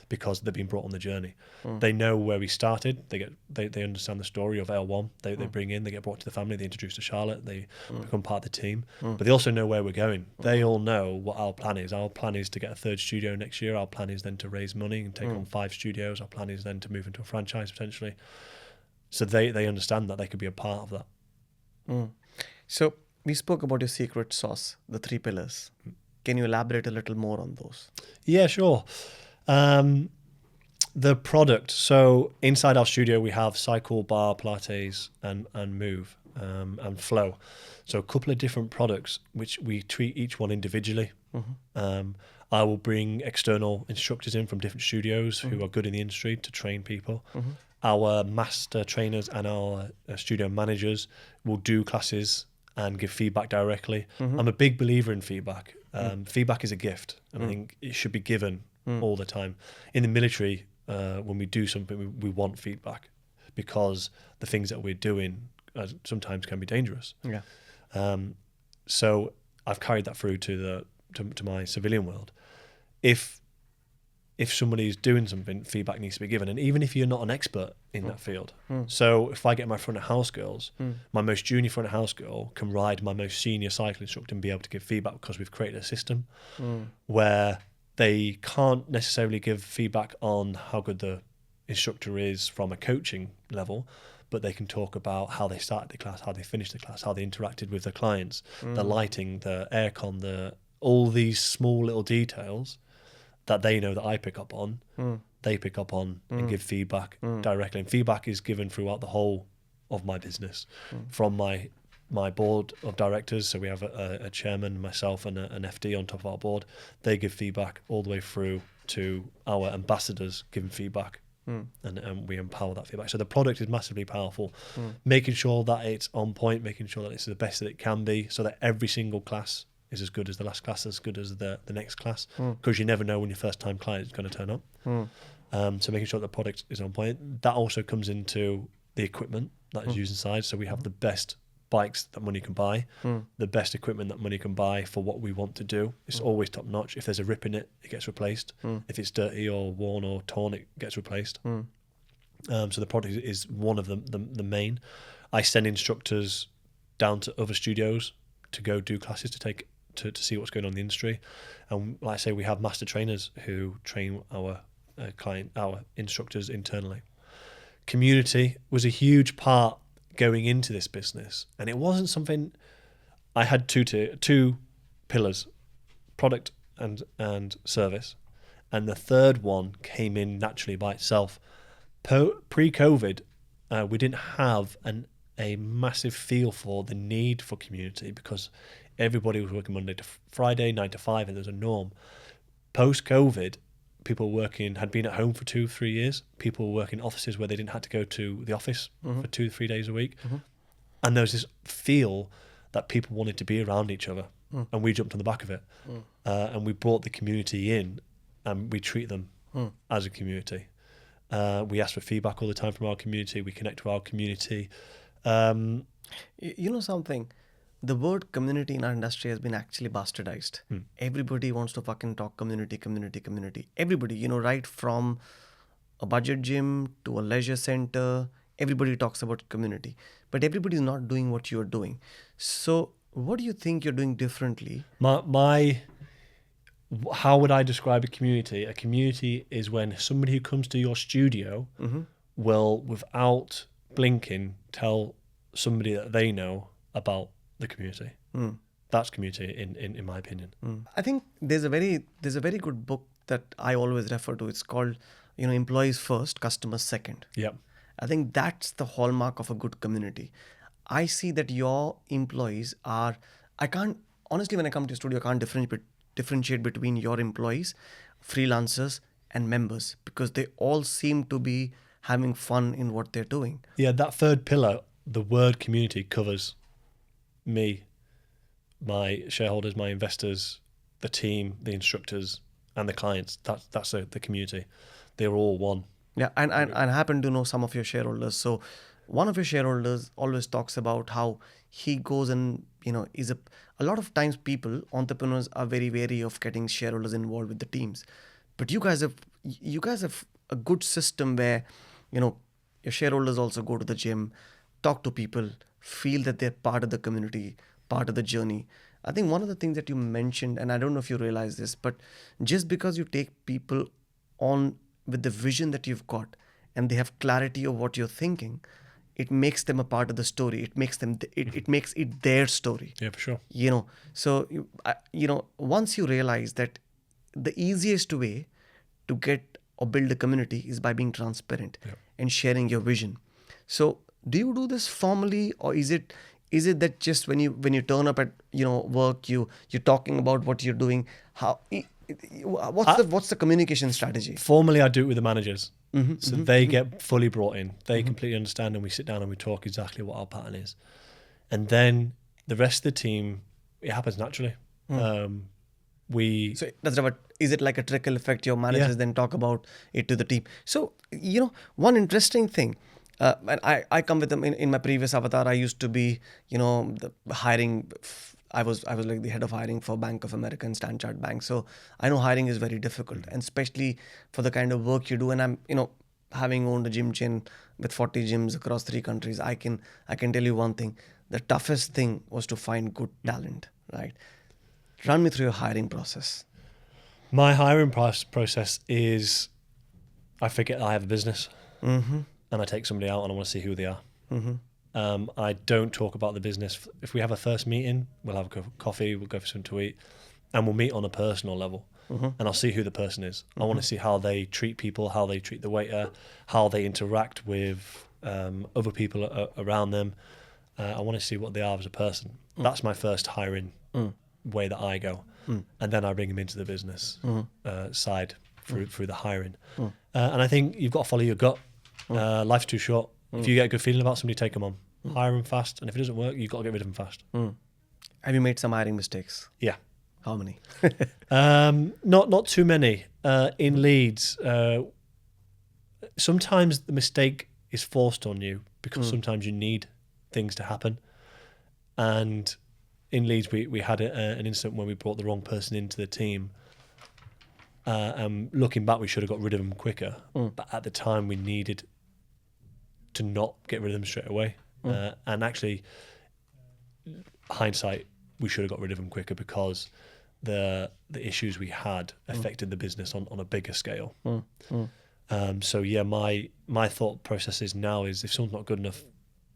because they've been brought on the journey. They know where we started. They understand the story of L1. They bring in, they get brought to the family, they introduce to Charlotte, they become part of the team. But they also know where we're going. They all know what our plan is. Our plan is to get a 3rd studio next year. Our plan is then to raise money and take on 5 studios. Our plan is then to move into a franchise potentially. So they understand that they could be a part of that. So we spoke about your secret sauce, the 3 pillars. Can you elaborate a little more on those? Yeah, sure. The product. So inside our studio, we have Cycle, Bar, Pilates, and Move, and Flow. So a couple of different products, which we treat each one individually. I will bring external instructors in from different studios who are good in the industry to train people. Our master trainers and our studio managers will do classes and give feedback directly. I'm a big believer in feedback. Feedback is a gift, and I think it should be given all the time. In the military, when we do something, we want feedback, because the things that we're doing sometimes can be dangerous. So I've carried that through to my civilian world. If somebody's doing something, feedback needs to be given. And even if you're not an expert in that field. So if I get my front of house girls, my most junior front of house girl can ride my most senior cycle instructor and be able to give feedback, because we've created a system where they can't necessarily give feedback on how good the instructor is from a coaching level, but they can talk about how they started the class, how they finished the class, how they interacted with the clients, the lighting, the aircon, all these small little details that they know that I pick up on, they pick up on and give feedback directly. And feedback is given throughout the whole of my business, from my board of directors. So we have a chairman, myself, and an FD on top of our board. They give feedback all the way through to our ambassadors giving feedback, and we empower that feedback. So the product is massively powerful, making sure that it's on point, making sure that it's the best that it can be, so that every single class is as good as the last class, as good as the next class, because you never know when your first time client is going to turn up. So making sure that the product is on point. That also comes into the equipment that is used inside. So we have the best bikes that money can buy, the best equipment that money can buy for what we want to do. It's always top notch. If there's a rip in it, it gets replaced. If it's dirty or worn or torn, it gets replaced. So the product is one of the main. I send instructors down to other studios to go do classes to see what's going on in the industry. And like I say, we have master trainers who train our instructors internally. Community was a huge part going into this business, and it wasn't something. I had two pillars: product and service, and the third one came in naturally by itself. Pre-COVID, we didn't have a massive feel for the need for community, because everybody was working Monday to Friday, 9 to 5, and there's a norm. Post-COVID, people had been at home for 2-3 years. People were working in offices where they didn't have to go to the office for 2-3 days a week. And there was this feel that people wanted to be around each other. And we jumped on the back of it. And we brought the community in, and we treat them as a community. We ask for feedback all the time from our community. We connect with our community. You know something? The word community in our industry has been actually bastardized. Everybody wants to fucking talk community. Everybody, right from a budget gym to a leisure center, everybody talks about community. But everybody's not doing what you're doing. So what do you think you're doing differently? How would I describe a community? A community is when somebody who comes to your studio will, without blinking, tell somebody that they know about the community. That's community in my opinion. I think there's a very good book that I always refer to. It's called, Employees First, Customers Second. Yep. I think that's the hallmark of a good community. I see that your employees are, honestly, when I come to your studio, I can't differentiate between your employees, freelancers and members, because they all seem to be having fun in what they're doing. Yeah, that third pillar, the word community, covers me, my shareholders, my investors, the team, the instructors, and the clients. That's the community. They're all one. Yeah, and I happen to know some of your shareholders. So one of your shareholders always talks about how he goes and, a lot of times entrepreneurs are very wary of getting shareholders involved with the teams. But you guys have a good system where, your shareholders also go to the gym, talk to people, feel that they're part of the community, part of the journey. I think one of the things that you mentioned, and I don't know if you realize this, but just because you take people on with the vision that you've got and they have clarity of what you're thinking, it makes them a part of the story. It makes it their story. Yeah, for sure. So once you realize that the easiest way to get or build a community is by being transparent and sharing your vision. So do you do this formally, or is it that just when you turn up at work, you're talking about what you're doing? What's the communication strategy? Formally, I do it with the managers. They get fully brought in. They completely understand, and we sit down and we talk exactly what our pattern is. And then the rest of the team, it happens naturally. So that's about, is it like a trickle effect? Your managers then talk about it to the team. So, one interesting thing, and I come with them in my previous avatar. I used to be, the hiring. I was like the head of hiring for Bank of America and Standard Chartered Bank. So I know hiring is very difficult, and especially for the kind of work you do. And I'm, having owned a gym chain with 40 gyms across 3 countries, I can tell you one thing: the toughest thing was to find good talent. Right? Run me through your hiring process. My hiring process is, I forget I have a business, and I take somebody out and I want to see who they are. I don't talk about the business. If we have a first meeting, we'll have a coffee, we'll go for something to eat, and we'll meet on a personal level. And I'll see who the person is. I want to see how they treat people, how they treat the waiter, how they interact with other people around them. I want to see what they are as a person. That's my first hiring way that I go. And then I bring them into the business side through the hiring. And I think you've got to follow your gut. Life's too short. If you get a good feeling about somebody, take them on. Hire them fast, and if it doesn't work, you've got to get rid of them fast. Have you made some hiring mistakes? Yeah. How many? Not too many. In Leeds, sometimes the mistake is forced on you because sometimes you need things to happen. And in Leeds, we had an incident where we brought the wrong person into the team. Looking back, we should have got rid of them quicker. But at the time, we needed to not get rid of them straight away. And actually, hindsight, we should have got rid of them quicker because the issues we had affected the business on a bigger scale. So yeah, my thought process is now is if someone's not good enough,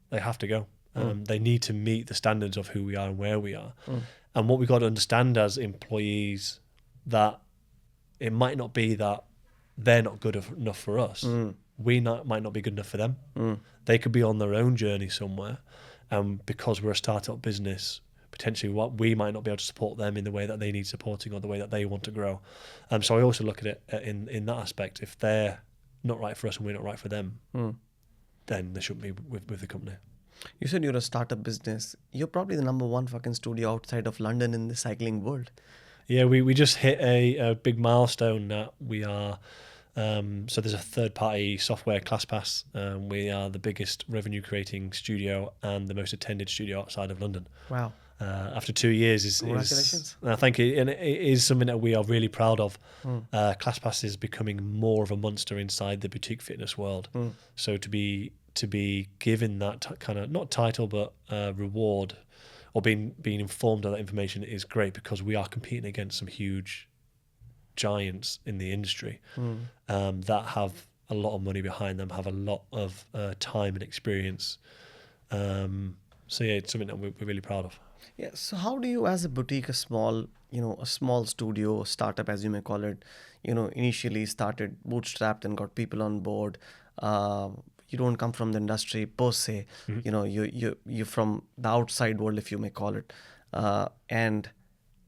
they have to go. They need to meet the standards of who we are and where we are. And what we've got to understand as employees, that it might not be that they're not good enough for us. We might not be good enough for them. They could be on their own journey somewhere. Because we're a startup business, potentially what we might not be able to support them in the way that they need supporting or the way that they want to grow. So I also look at it in that aspect. If they're not right for us and we're not right for them, then they shouldn't be with the company. You said you're a startup business. You're probably the number one fucking studio outside of London in the cycling world. Yeah, we just hit a big milestone that we are. So there's a third-party software, ClassPass. We are the biggest revenue-creating studio and the most attended studio outside of London. Wow. After 2 years Congratulations. Thank you. And it is something that we are really proud of. ClassPass is becoming more of a monster inside the boutique fitness world. So to be given that kind of, not title, but reward, or being informed of that information is great, because we are competing against some huge giants in the industry that have a lot of money behind them, have a lot of time and experience. So yeah, it's something that we're really proud of. Yeah. So how do you, as a boutique, a small studio, startup, as you may call it, initially started bootstrapped and got people on board. You don't come from the industry per se. You're from the outside world, if you may call it. And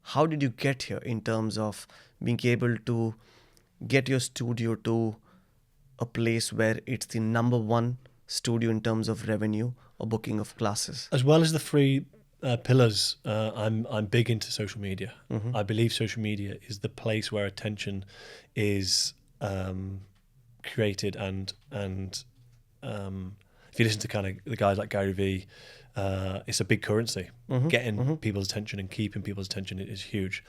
how did you get here in terms of being able to get your studio to a place where it's the number one studio in terms of revenue or booking of classes? As well as the three pillars, I'm big into social media. I believe social media is the place where attention is created, and if you listen to kind of the guys like Gary Vee, it's a big currency. Getting people's attention and keeping people's attention is huge.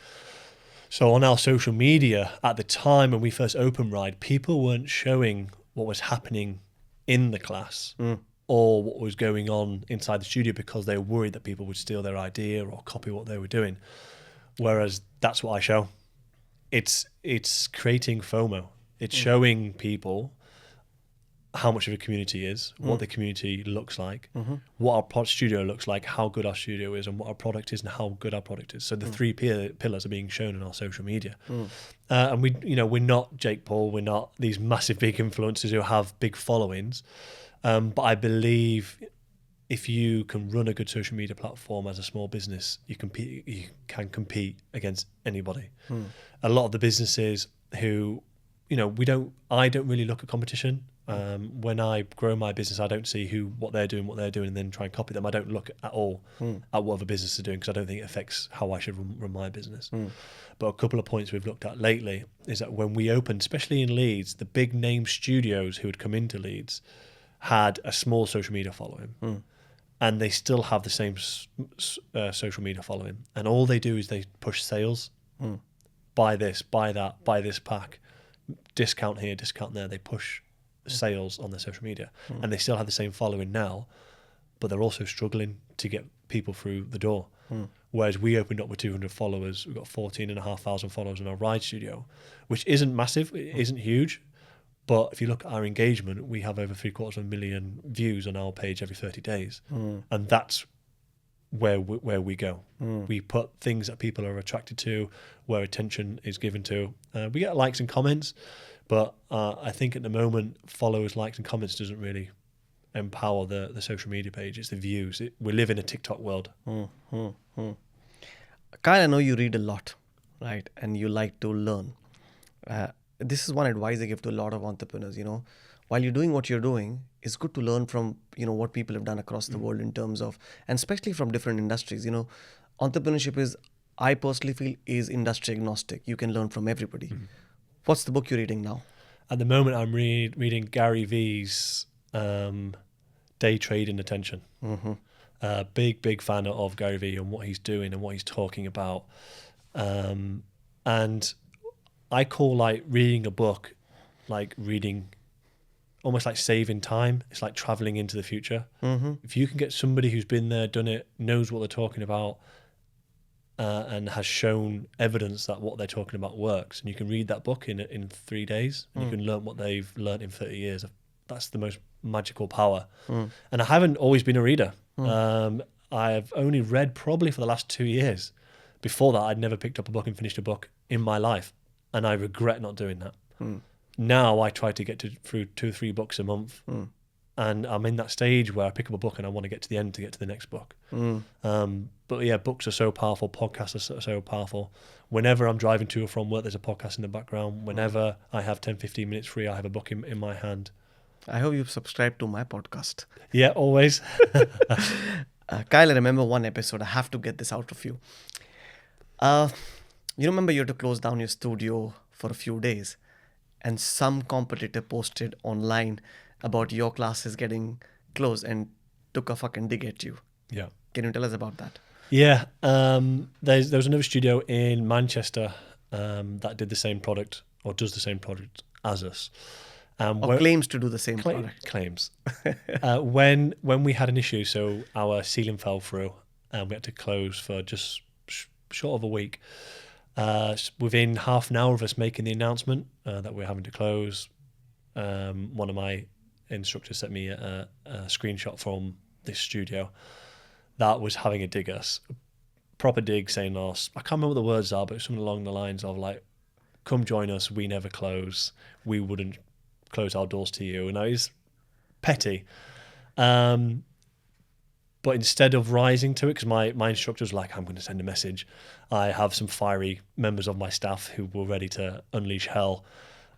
So on our social media at the time when we first opened RYDE, people weren't showing what was happening in the class or what was going on inside the studio, because they were worried that people would steal their idea or copy what they were doing. Whereas that's what I show. It's creating FOMO. It's showing people how much of a community is, what the community looks like, what our studio looks like, how good our studio is, and what our product is and how good our product is. So the three pillars are being shown in our social media. And we're not Jake Paul, we're not these massive big influencers who have big followings. But I believe if you can run a good social media platform as a small business, you can compete against anybody. A lot of the businesses who, I don't really look at competition. When I grow my business, I don't see what they're doing, and then try and copy them. I don't look at all at what other businesses are doing, because I don't think it affects how I should run my business. But a couple of points we've looked at lately is that when we opened, especially in Leeds, the big name studios who had come into Leeds had a small social media following. And they still have the same social media following. And all they do is they push sales. Buy this, buy that, buy this pack, discount here, discount there. They push sales on their social media, and they still have the same following now, but they're also struggling to get people through the door. Whereas we opened up with 200 followers, we've got 14,500 followers in our RYDE studio, which isn't massive, it isn't huge, but if you look at our engagement, we have over 750,000 views on our page every 30 days, and that's where we go. We put things that people are attracted to, where attention is given to. We get likes and comments, but I think at the moment, followers, likes and comments doesn't really empower the social media page. It's the views. We live in a TikTok world. Kyle, I know you read a lot, right? And you like to learn. This is one advice I give to a lot of entrepreneurs, while you're doing what you're doing, it's good to learn from, what people have done across the world in terms of, and especially from different industries. Entrepreneurship is, I personally feel, is industry agnostic. You can learn from everybody. What's the book you're reading now? At the moment, I'm reading Gary Vee's Day Trading Attention. Big fan of Gary Vee and what he's doing and what he's talking about. And I call reading a book like reading, almost like saving time. It's like traveling into the future. If you can get somebody who's been there, done it, knows what they're talking about, and has shown evidence that what they're talking about works, and you can read that book in 3 days, and you can learn what they've learned in 30 years. That's the most magical power. And I haven't always been a reader. I've only read probably for the last 2 years. Before that, I'd never picked up a book and finished a book in my life, and I regret not doing that. Now I try to get through 2 or 3 books a month, and I'm in that stage where I pick up a book and I want to get to the end to get to the next book. But yeah, books are so powerful. Podcasts are so powerful. Whenever I'm driving to or from work, there's a podcast in the background. Whenever I have 10, 15 minutes free, I have a book in my hand. I hope you've subscribed to my podcast. Yeah, always. Kyle, I remember one episode. I have to get this out of you. You remember you had to close down your studio for a few days, and some competitor posted online about your classes getting closed and took a fucking dig at you. Yeah. Can you tell us about that? Yeah. There was another studio in Manchester that did the same product or does the same product as us. Or claims to do the same product. Claims. When we had an issue, so our ceiling fell through and we had to close for just short of a week. Within half an hour of us making the announcement that we're having to close, one of my instructors sent me a screenshot from this studio that was having a dig us, proper dig, saying, I can't remember what the words are, but something along the lines of like, come join us, we never close, we wouldn't close our doors to you. And I was petty. But instead of rising to it, because my instructor was like, I'm going to send a message, I have some fiery members of my staff who were ready to unleash hell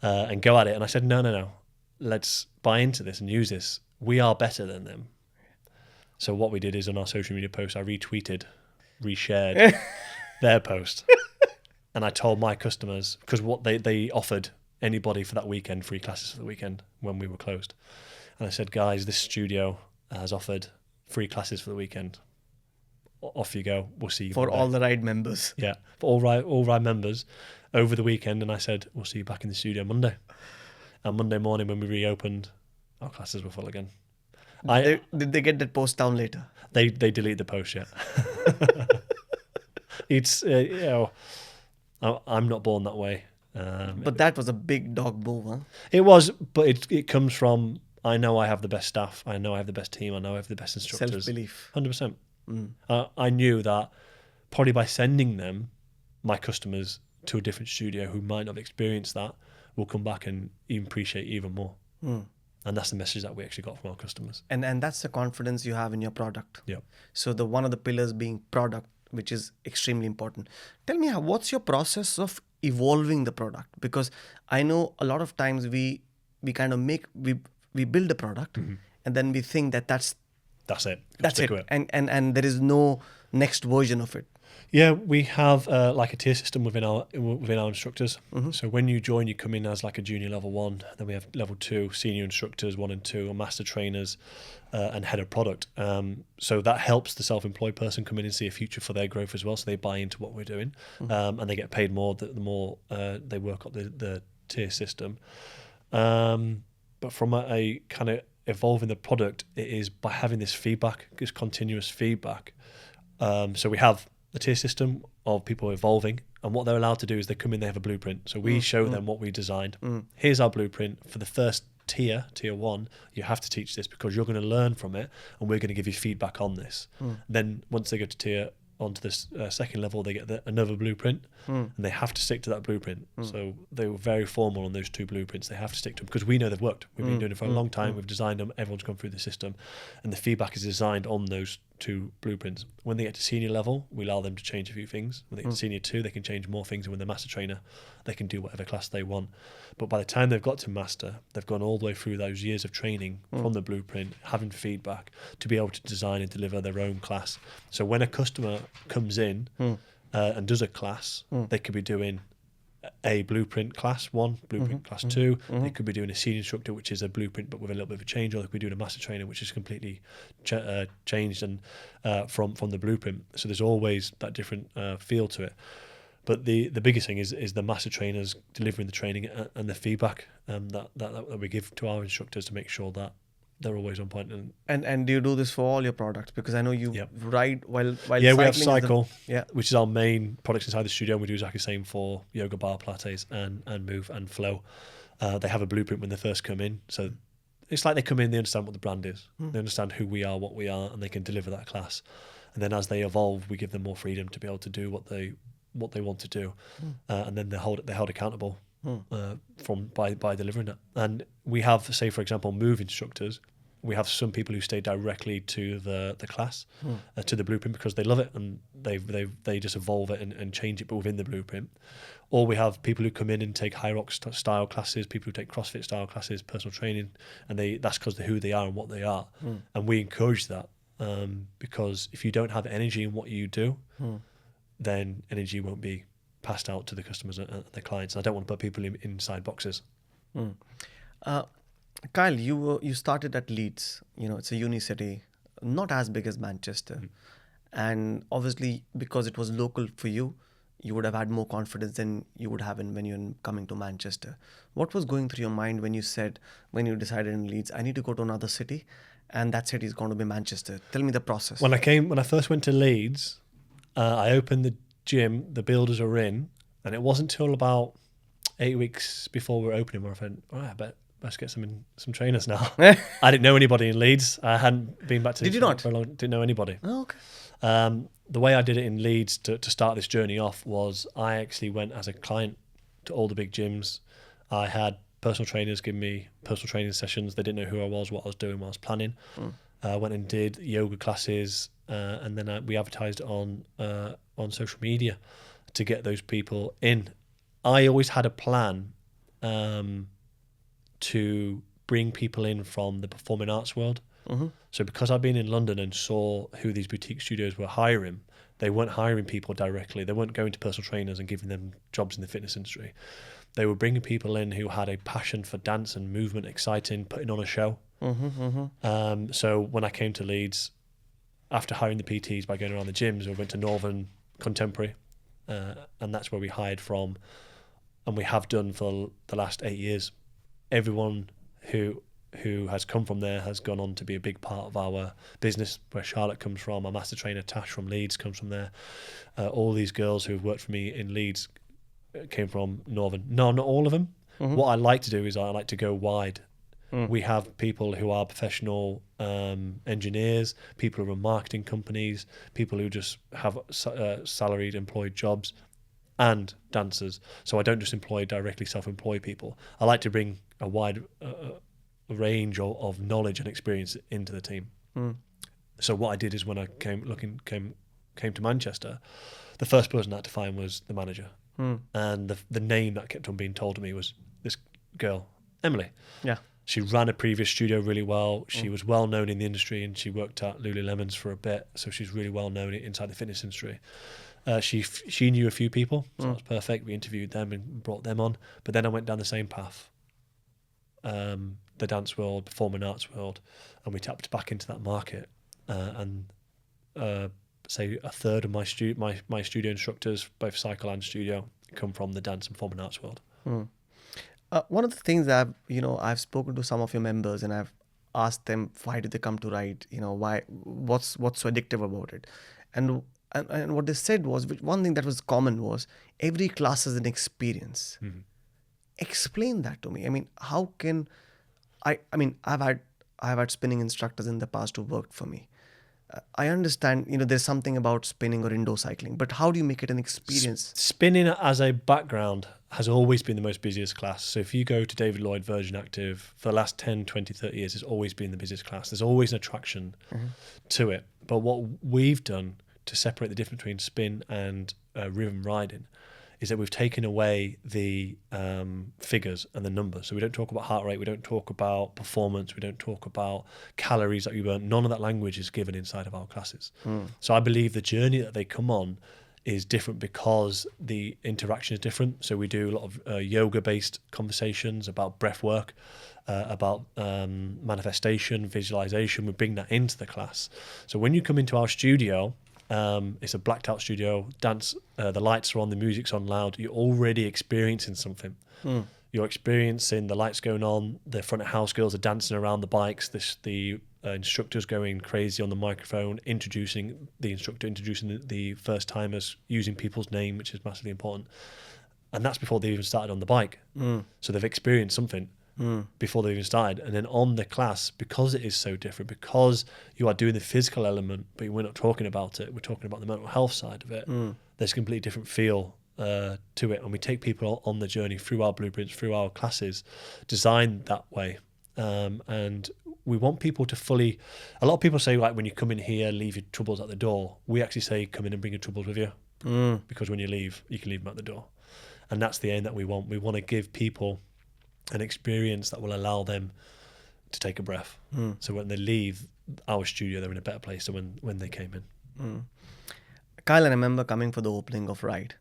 and go at it. And I said, no, let's buy into this and use this. We are better than them. So what we did is on our social media post, I retweeted, reshared their post. And I told my customers, because what they offered anybody for that weekend, free classes for the weekend when we were closed. And I said, guys, this studio has offered free classes for the weekend. Off you go. We'll see you for Monday. All the RYDE members. Yeah, for all RYDE members over the weekend. And I said, we'll see you back in the studio Monday. And Monday morning when we reopened, our classes were full again. Did they get that post down later? They deleted the post, yeah. It's I'm not born that way. But that was a big dog move, huh? It was, but it comes from, I know I have the best staff, I know I have the best team, I know I have the best instructors. Self-belief. 100%. I knew that probably by sending them, my customers, to a different studio who might not have experienced that, will come back and even appreciate even more. And that's the message that we actually got from our customers. And that's the confidence you have in your product. Yeah. So one of the pillars being product, which is extremely important. Tell me, what's your process of evolving the product? Because I know a lot of times we kind of we build a product and then we think that's it. That's it. And there is no next version of it. Yeah, we have like a tier system within our instructors. So when you join, you come in as like a junior level 1. Then we have level 2, senior instructors 1 and 2, and master trainers and head of product. So that helps the self-employed person come in and see a future for their growth as well. So they buy into what we're doing, and they get paid more the more they work up the tier system. But from a kind of evolving the product, it is by having this feedback, this continuous feedback. So we have the tier system of people evolving, and what they're allowed to do is they come in, they have a blueprint. So we show them what we designed. Here's our blueprint for the first tier 1. You have to teach this because you're going to learn from it, and we're going to give you feedback on this. Then once they go to onto this second level, they get another blueprint, and they have to stick to that blueprint. So they were very formal on those 2 blueprints. They have to stick to them because we know they've worked. We've been doing it for a long time. We've designed them. Everyone's gone through the system, and the feedback is designed on those 2 blueprints. When they get to senior level, we allow them to change a few things. When they get to senior 2, they can change more things, and when they're master trainer, they can do whatever class they want. But by the time they've got to master, they've gone all the way through those years of training from the blueprint, having feedback to be able to design and deliver their own class. So when a customer comes in and does a class, they could be doing a blueprint class 1, blueprint class 2. They could be doing a senior instructor, which is a blueprint but with a little bit of a change, or they could be doing a master trainer, which is completely changed and from the blueprint. So there's always that different feel to it. But the biggest thing is the master trainers delivering the training and the feedback that we give to our instructors to make sure that they're always on point. And do you do this for all your products? Because I know you ride while yeah, we have Cycle, yeah, which is our main products inside the studio. And we do exactly the same for yoga, bar, Pilates, and Move and Flow. They have a blueprint when they first come in, so it's like they come in, they understand what the brand is, they understand who we are, what we are, and they can deliver that class. And then as they evolve, we give them more freedom to be able to do what they want to do, and then they're held accountable by delivering it. And we have, say for example, Move instructors We have some people who stay directly to the class, to the blueprint, because they love it and they just evolve it and change it, but within the blueprint. Or we have people who come in and take high rock style classes, people who take CrossFit style classes, personal training, and that's because of who they are and what they are. And we encourage that because if you don't have energy in what you do, then energy won't be passed out to the customers and the clients. And I don't want to put people inside boxes. Kyle, you started at Leeds. It's a uni city, not as big as Manchester. And obviously, because it was local for you, you would have had more confidence than you would have when you're coming to Manchester. What was going through your mind when you decided in Leeds, I need to go to another city, and that city is going to be Manchester? Tell me the process. When I first went to Leeds, I opened the gym, the builders were in, and it wasn't till about 8 weeks before we were opening where I thought, all right, I bet let's get some trainers now. I didn't know anybody in Leeds. I hadn't been back to Did you not? for a long, didn't know anybody. Oh, okay. The way I did it in Leeds to start this journey off was I actually went as a client to all the big gyms. I had personal trainers give me personal training sessions. They didn't know who I was, what I was doing, what I was planning. I went and did yoga classes, and then we advertised on social media to get those people in. I always had a plan to bring people in from the performing arts world. So because I've been in London and saw who these boutique studios were hiring, they weren't hiring people directly. They weren't going to personal trainers and giving them jobs in the fitness industry. They were bringing people in who had a passion for dance and movement, exciting, putting on a show. So when I came to Leeds, after hiring the PTs by going around the gyms, we went to Northern Contemporary, and that's where we hired from, and we have done for the last 8 years. Everyone who has come from there has gone on to be a big part of our business. Where Charlotte comes from, our master trainer Tash from Leeds comes from there. All these girls who have worked for me in Leeds came from Northern. No, not all of them. What I like to do is I like to go wide. We have people who are professional engineers, people who run marketing companies, people who just have salaried employed jobs, and dancers. So I don't just employ directly self-employed people. I like to bring a wide range of knowledge and experience into the team. So what I did is when I came to Manchester, the first person I had to find was the manager. And the name that kept on being told to me was this girl, Emily. Yeah. She ran a previous studio really well. She was well known in the industry, and she worked at Lululemon's for a bit, so she's really well known inside the fitness industry. She knew a few people, so that was perfect. We interviewed them and brought them on. But then I went down the same path, the dance world, performing arts world, and we tapped back into that market. Say a third of my studio instructors, both cycle and studio, come from the dance and performing arts world. One of the things that I've spoken to some of your members, and I've asked them, why did they come to RYDE? Why? What's so addictive about it? And what they said was, one thing that was common was, every class is an experience. Explain that to me. I mean, how can I've had spinning instructors in the past who worked for me. I understand, there's something about spinning or indoor cycling, but how do you make it an experience? Spinning as a background has always been the most busiest class. So if you go to David Lloyd Virgin Active, for the last 10, 20, 30 years, it's always been the busiest class. There's always an attraction to it. But what we've done to separate the difference between spin and rhythm riding is that we've taken away the figures and the numbers. So we don't talk about heart rate, we don't talk about performance, we don't talk about calories that you burn. None of that language is given inside of our classes. So I believe the journey that they come on is different because the interaction is different. So we do a lot of yoga-based conversations about breath work, about manifestation, visualization. We bring that into the class. So when you come into our studio, it's a blacked out studio, dance, the lights are on, the music's on loud, you're already experiencing something. You're experiencing the lights going on, the front of house girls are dancing around the bikes, the instructor's going crazy on the microphone, introducing the first timers, using people's name, which is massively important. And that's before they even started on the bike. So they've experienced something before they even started. And then on the class, because it is so different, because you are doing the physical element, but we're not talking about it, we're talking about the mental health side of it, there's a completely different feel to it. And we take people on the journey through our blueprints, through our classes, designed that way. And we want people to fully. A lot of people say, like, when you come in here, leave your troubles at the door. We actually say, come in and bring your troubles with you, because when you leave, you can leave them at the door, and that's the aim that we want. We want to give people an experience that will allow them to take a breath. So when they leave our studio, they're in a better place than when they came in. Kyle, I remember coming for the opening of RYDE,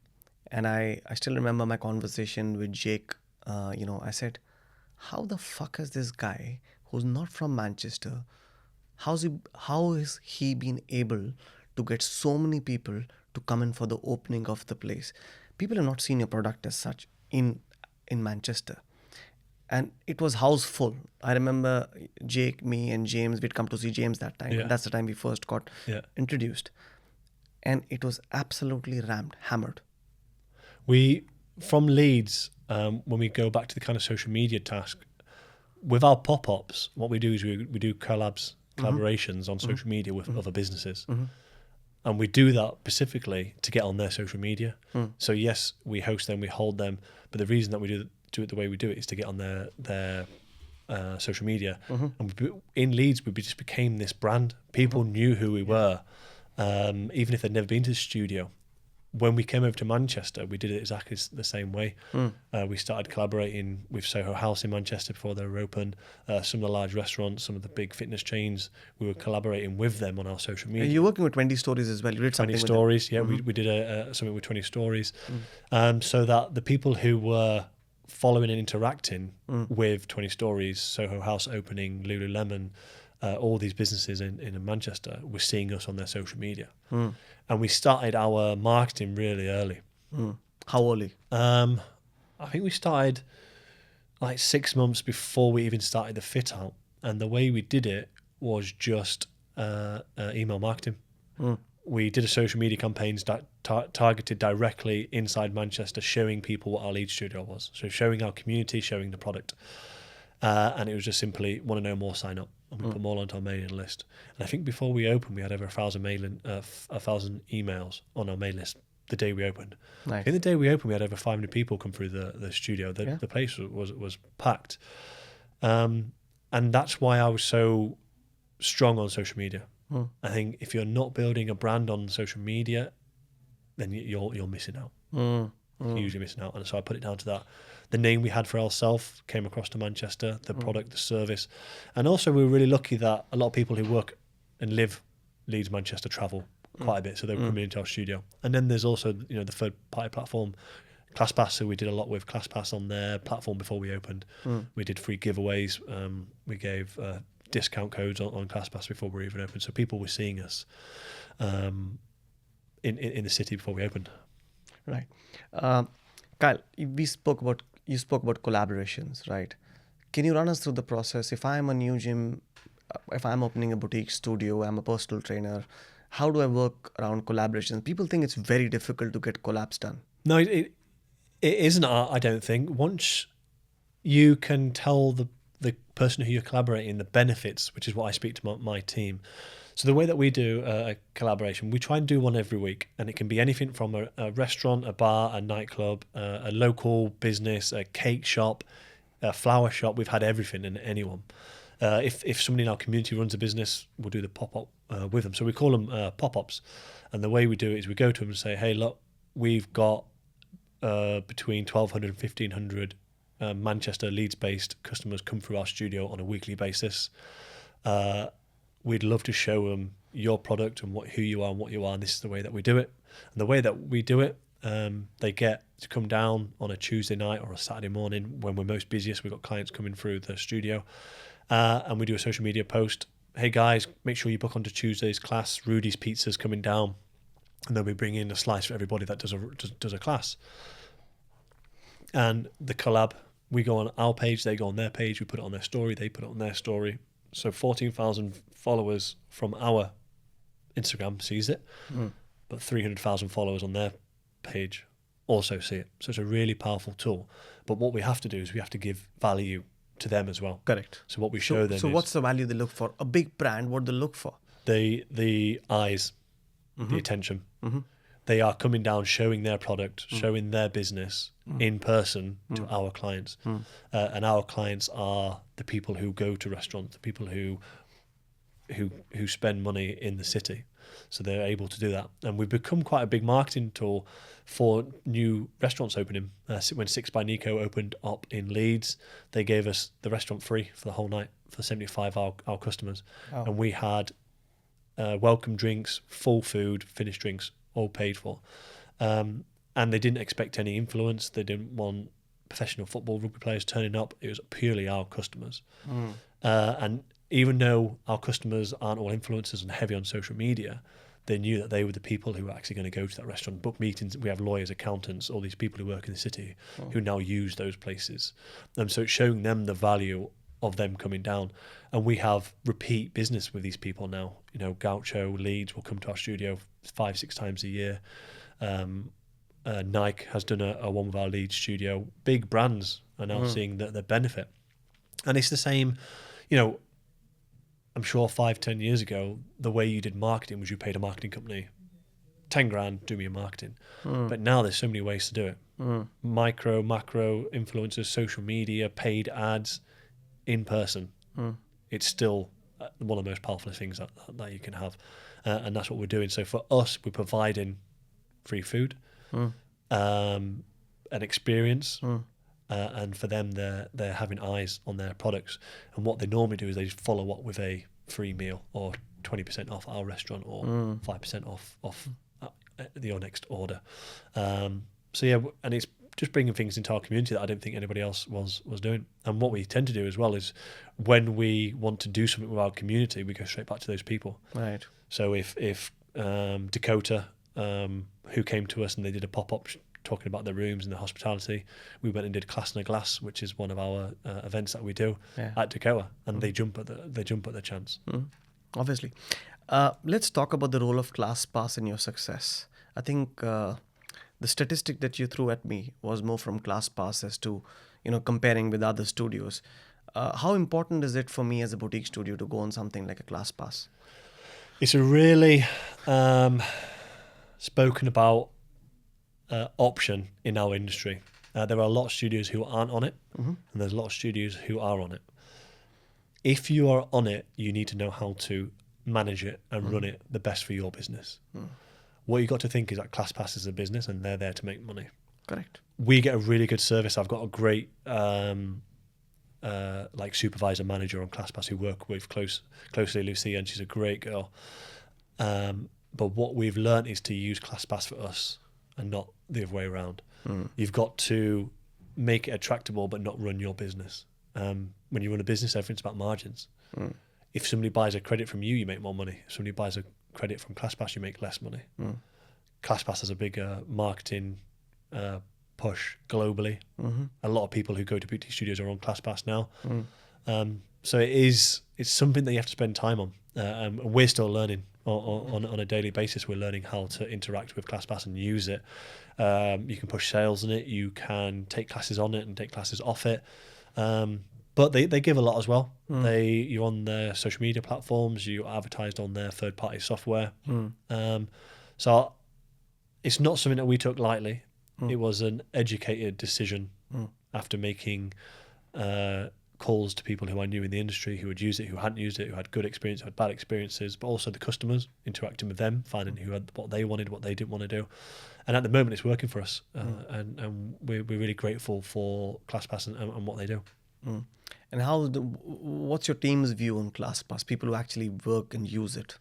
and I still remember my conversation with Jake. I said, how the fuck is this guy who's not from Manchester, how is he been able to get so many people to come in for the opening of the place? People have not seen your product as such in Manchester. And it was house full. I remember Jake, me and James, we'd come to see James that time. Yeah. That's the time we first got introduced. And it was absolutely hammered. From Leeds, when we go back to the kind of social media task, with our pop-ups, what we do is we do collaborations on social media with other businesses. And we do that specifically to get on their social media. So yes, we host them, we hold them, but the reason that we do it the way we do it is to get on their social media. And in Leeds, we just became this brand. People knew who we were, even if they'd never been to the studio. When we came over to Manchester, we did it exactly the same way. We started collaborating with Soho House in Manchester before they were open. Some of the large restaurants, some of the big fitness chains, we were collaborating with them on our social media. And you're working with 20 Stories as well. You did something 20 Stories, yeah. We did something with 20 Stories. So that the people who were following and interacting with 20 Stories, Soho House opening, Lululemon, all these businesses in Manchester were seeing us on their social media. And we started our marketing really early. How early? I think we started like 6 months before we even started the fit out. And the way we did it was just email marketing. We did a social media campaigns that targeted directly inside Manchester, showing people what our Leeds studio was. So showing our community, showing the product. And it was just simply, want to know more, sign up. And we put them all onto our mailing list. And I think before we opened, we had over 1,000 emails on our mailing list the day we opened. Nice. In the day we opened, we had over 500 people come through the studio. The place was packed. And that's why I was so strong on social media. I think if you're not building a brand on social media, then you're missing out. Hugely missing out. And so I put it down to that. The name we had for ourselves came across to Manchester, the product, the service. And also we were really lucky that a lot of people who work and live Leeds, Manchester travel quite a bit. So they were coming into our studio. And then there's also, the third party platform, ClassPass, so we did a lot with ClassPass on their platform before we opened. We did free giveaways. We gave discount codes on ClassPass before we even opened. So people were seeing us in the city before we opened. Right. Kyle, you spoke about collaborations, right? Can you run us through the process? If I'm a new gym, if I'm opening a boutique studio, I'm a personal trainer, how do I work around collaborations? People think it's very difficult to get collabs done. No, it isn't, I don't think. Once you can tell the person who you're collaborating the benefits, which is what I speak to my team. So the way that we do a collaboration, we try and do one every week, and it can be anything from a restaurant, a bar, a nightclub, a local business, a cake shop, a flower shop. We've had everything and anyone. If somebody in our community runs a business, we'll do the pop-up with them. So we call them pop-ups. And the way we do it is we go to them and say, hey, look, we've got between 1,200 and 1,500 Manchester, Leeds-based customers come through our studio on a weekly basis. We'd love to show them your product and who you are and what you are, and this is the way that we do it. And the way that we do it, they get to come down on a Tuesday night or a Saturday morning when we're most busiest. We've got clients coming through the studio, and we do a social media post. Hey guys, make sure you book onto Tuesday's class. RYDE's Pizza's coming down, and then we bring in a slice for everybody that does a class. And the collab, we go on our page, they go on their page, we put it on their story, they put it on their story. So 14,000 followers from our Instagram sees it, but 300,000 followers on their page also see it. So it's a really powerful tool. But what we have to do is we have to give value to them as well. Correct. So what we show them So is what's the value they look for? A big brand, what they look for? the eyes, the attention. they are coming down, showing their product, showing their business in person to our clients. And our clients are the people who go to restaurants, the people who spend money in the city. So they're able to do that. And we've become quite a big marketing tool for new restaurants opening. When 6 by Nico opened up in Leeds, they gave us the restaurant free for the whole night for 75 our customers. Wow. And we had welcome drinks, full food, finished drinks, all paid for. And they didn't expect any influence. They didn't want professional football, rugby players turning up. It was purely our customers. And even though our customers aren't all influencers and heavy on social media, they knew that they were the people who were actually going to go to that restaurant, book meetings. We have lawyers, accountants, all these people who work in the city who now use those places. And so it's showing them the value of them coming down. And we have repeat business with these people now. You know, Gaucho, Leeds will come to our studio 5-6 times a year. Nike has done a one with our Leeds studio. Big brands are now seeing the benefit. And it's the same, you know, I'm sure 5-10 years ago, the way you did marketing was you paid a marketing company 10 grand, do me your marketing. But now there's so many ways to do it. Micro, macro, influencers, social media, paid ads, in person. It's still one of the most powerful things that you can have. And that's what we're doing. So for us, we're providing free food, an experience, and for them, they're having eyes on their products. And what they normally do is they just follow up with a free meal or 20% off our restaurant or 5% off your next order. So yeah, and it's just bringing things into our community that I don't think anybody else was doing. And what we tend to do as well is when we want to do something with our community, we go straight back to those people. Right. So if Dakota, who came to us and they did a pop-up talking about their rooms and their hospitality, we went and did Class in a Glass, which is one of our events that we do at Dakota, and they jump at the chance. Obviously. Let's talk about the role of ClassPass in your success. I think the statistic that you threw at me was more from ClassPass as to, you know, comparing with other studios. How important is it for me as a boutique studio to go on something like a ClassPass? It's a really spoken about option in our industry. There are a lot of studios who aren't on it, and there's a lot of studios who are on it. If you are on it, you need to know how to manage it and run it the best for your business. What you got to think is that ClassPass is a business and they're there to make money. Correct. We get a really good service. I've got a great like supervisor manager on ClassPass who work with closely, Lucy, and she's a great girl. But what we've learned is to use ClassPass for us and not the other way around. You've got to make it attractable but not run your business. When you run a business, everything's about margins. If somebody buys a credit from you, you make more money. If somebody buys a credit from ClassPass, you make less money. ClassPass has a bigger marketing push globally. A lot of people who go to boutique studios are on ClassPass now. So it's something that you have to spend time on. And we're still learning on a daily basis. We're learning how to interact with ClassPass and use it. You can push sales in it. You can take classes on it and take classes off it. But they give a lot as well. You're on their social media platforms. You advertised on their third-party software. So it's not something that we took lightly. It was an educated decision after making calls to people who I knew in the industry who had used it, who hadn't used it, who had good experience, who had bad experiences, but also the customers, interacting with them, finding who had what they wanted, what they didn't want to do. And at the moment, it's working for us. And we're really grateful for ClassPass and what they do. And what's your team's view on ClassPass? People who actually work and use it.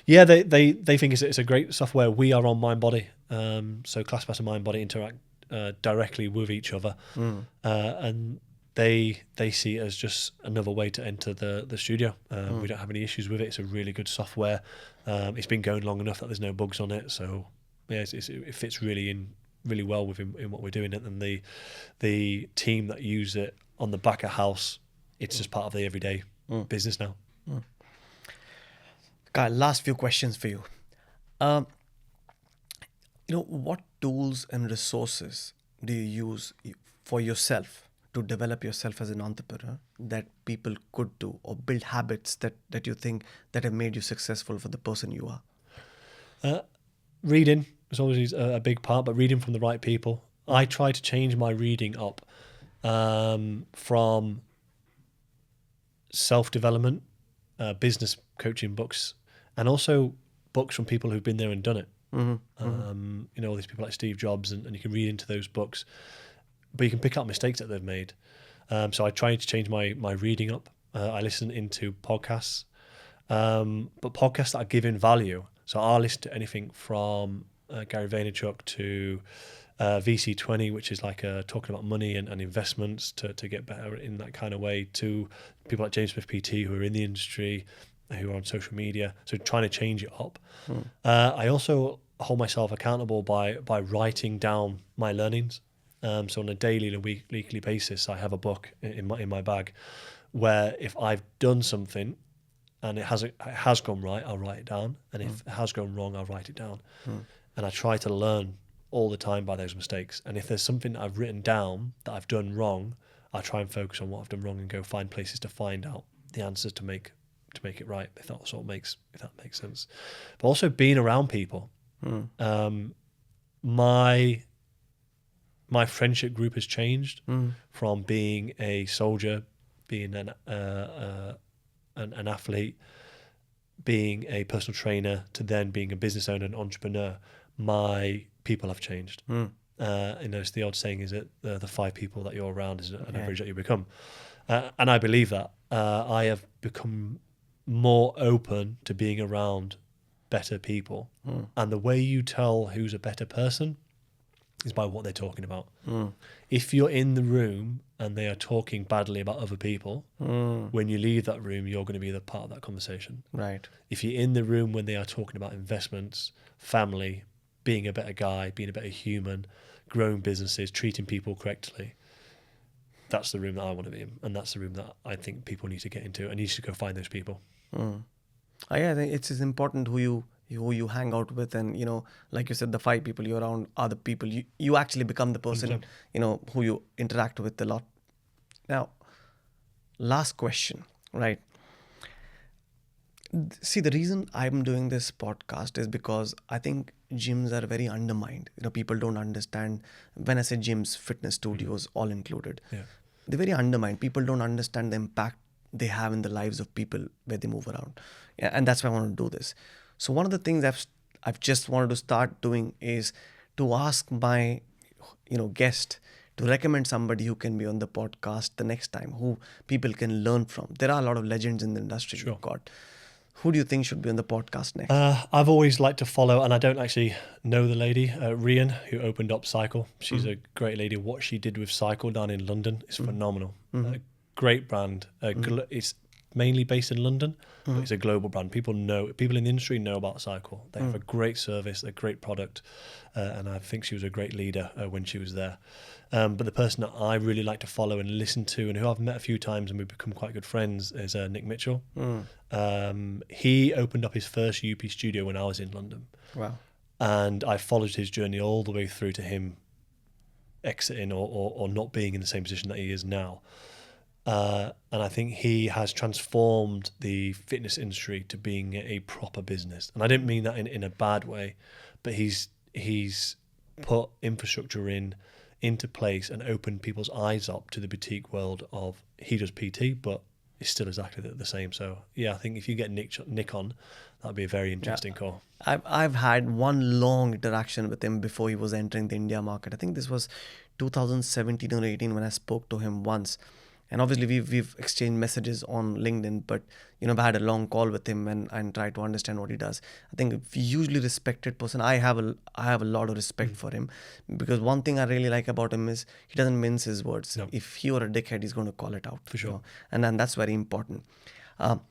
Yeah, they think it's a great software. We are on MindBody, so ClassPass and MindBody interact directly with each other, and they see it as just another way to enter the studio. We don't have any issues with it. It's a really good software. It's been going long enough that there's no bugs on it. So yeah, it fits really well in what we're doing. And the team that use it on the back of house, it's just part of the everyday business now. Kyle, last few questions for you. What tools and resources do you use for yourself to develop yourself as an entrepreneur that people could do, or build habits that you think that have made you successful for the person you are? Reading. is always a big part, but reading from the right people. I try to change my reading up from self-development, business coaching books, and also books from people who've been there and done it. You know, all these people like Steve Jobs, and you can read into those books, but you can pick up mistakes that they've made. So I try to change my reading up. I listen into podcasts, but podcasts that are giving value. So I'll listen to anything from Gary Vaynerchuk to VC20, which is like talking about money and investments to get better in that kind of way, to people like James Smith PT who are in the industry, who are on social media. So trying to change it up. I also hold myself accountable by writing down my learnings. So on a daily and a weekly basis, I have a book in my bag where if I've done something and it has gone right, I'll write it down. And if it has gone wrong, I'll write it down. And I try to learn all the time by those mistakes. And if there's something that I've written down that I've done wrong, I try and focus on what I've done wrong and go find places to find out the answers to make it right, if that makes sense. But also being around people. My friendship group has changed from being a soldier, being an athlete, being a personal trainer, to then being a business owner and entrepreneur. My people have changed. You know, it's the old saying, is it the 5 people that you're around is an average that you become. And I believe that. I have become more open to being around better people. And the way you tell who's a better person is by what they're talking about. If you're in the room and they are talking badly about other people, when you leave that room, you're going to be the part of that conversation. Right. If you're in the room when they are talking about investments, family, being a better guy, being a better human, growing businesses, treating people correctly, that's the room that I want to be in. And that's the room that I think people need to get into, and you should go find those people. I think it's important who you hang out with, and, you know, like you said, the 5 people you're around are the people you actually become the person, 100%. you know, who you interact with a lot. Now, last question, right? See, the reason I'm doing this podcast is because I think gyms are very undermined. You know, people don't understand. When I say gyms, fitness studios, all included, they're very undermined. People don't understand the impact they have in the lives of people where they move around. Yeah, and that's why I want to do this. So one of the things I've just wanted to start doing is to ask my, you know, guest to recommend somebody who can be on the podcast the next time, who people can learn from. There are a lot of legends in the industry. Sure. You've got. Who do you think should be on the podcast next? I've always liked to follow, and I don't actually know the lady, Rian, who opened up Cycle. She's a great lady. What she did with Cycle down in London is phenomenal. Great brand. It's mainly based in London, but it's a global brand. People in the industry know about Cycle. They have a great service, a great product, and I think she was a great leader when she was there. But the person that I really like to follow and listen to, and who I've met a few times and we've become quite good friends, is Nick Mitchell. He opened up his first UP studio when I was in London. Wow. And I followed his journey all the way through to him exiting or not being in the same position that he is now. And I think he has transformed the fitness industry to being a proper business. And I didn't mean that in a bad way, but he's put infrastructure into place and opened people's eyes up to the boutique world of, he does PT, but it's still exactly the same. So yeah, I think if you get Nick on, that'd be a very interesting call. I've had one long interaction with him before he was entering the India market. I think this was 2017 or 18 when I spoke to him once. And obviously we've exchanged messages on LinkedIn, but, you know, I've had a long call with him and tried to understand what he does. I think a hugely respected person. I have a lot of respect for him, because one thing I really like about him is he doesn't mince his words. No. If he were a dickhead, he's going to call it out. For sure. You know? And then that's very important.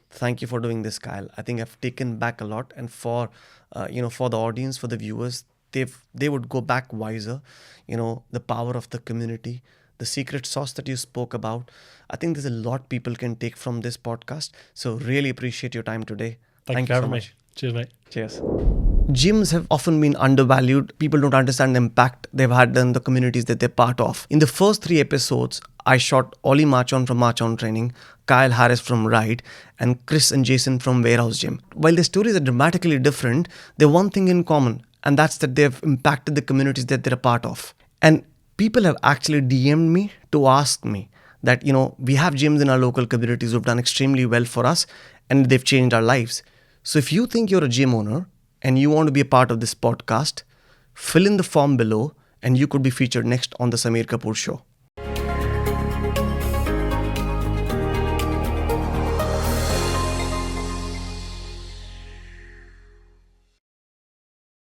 Thank you for doing this, Kyle. I think I've taken back a lot, and for the audience, for the viewers, they would go back wiser. You know, the power of the community, the secret sauce that you spoke about. I think there's a lot people can take from this podcast. So really appreciate your time today. Thank you so much. Cheers, mate. Cheers. Gyms have often been undervalued. People don't understand the impact they've had in the communities that they're part of. In the first 3 episodes, I shot Ollie Marchon from Marchon Training, Kyle Harris from RYDE, and Chris and Jason from Warehouse Gym. While their stories are dramatically different, they have one thing in common, and that's that they've impacted the communities that they're a part of. And people have actually DM'd me to ask me that, we have gyms in our local communities who've done extremely well for us and they've changed our lives. So if you think you're a gym owner and you want to be a part of this podcast, fill in the form below and you could be featured next on the Samir Kapoor Show.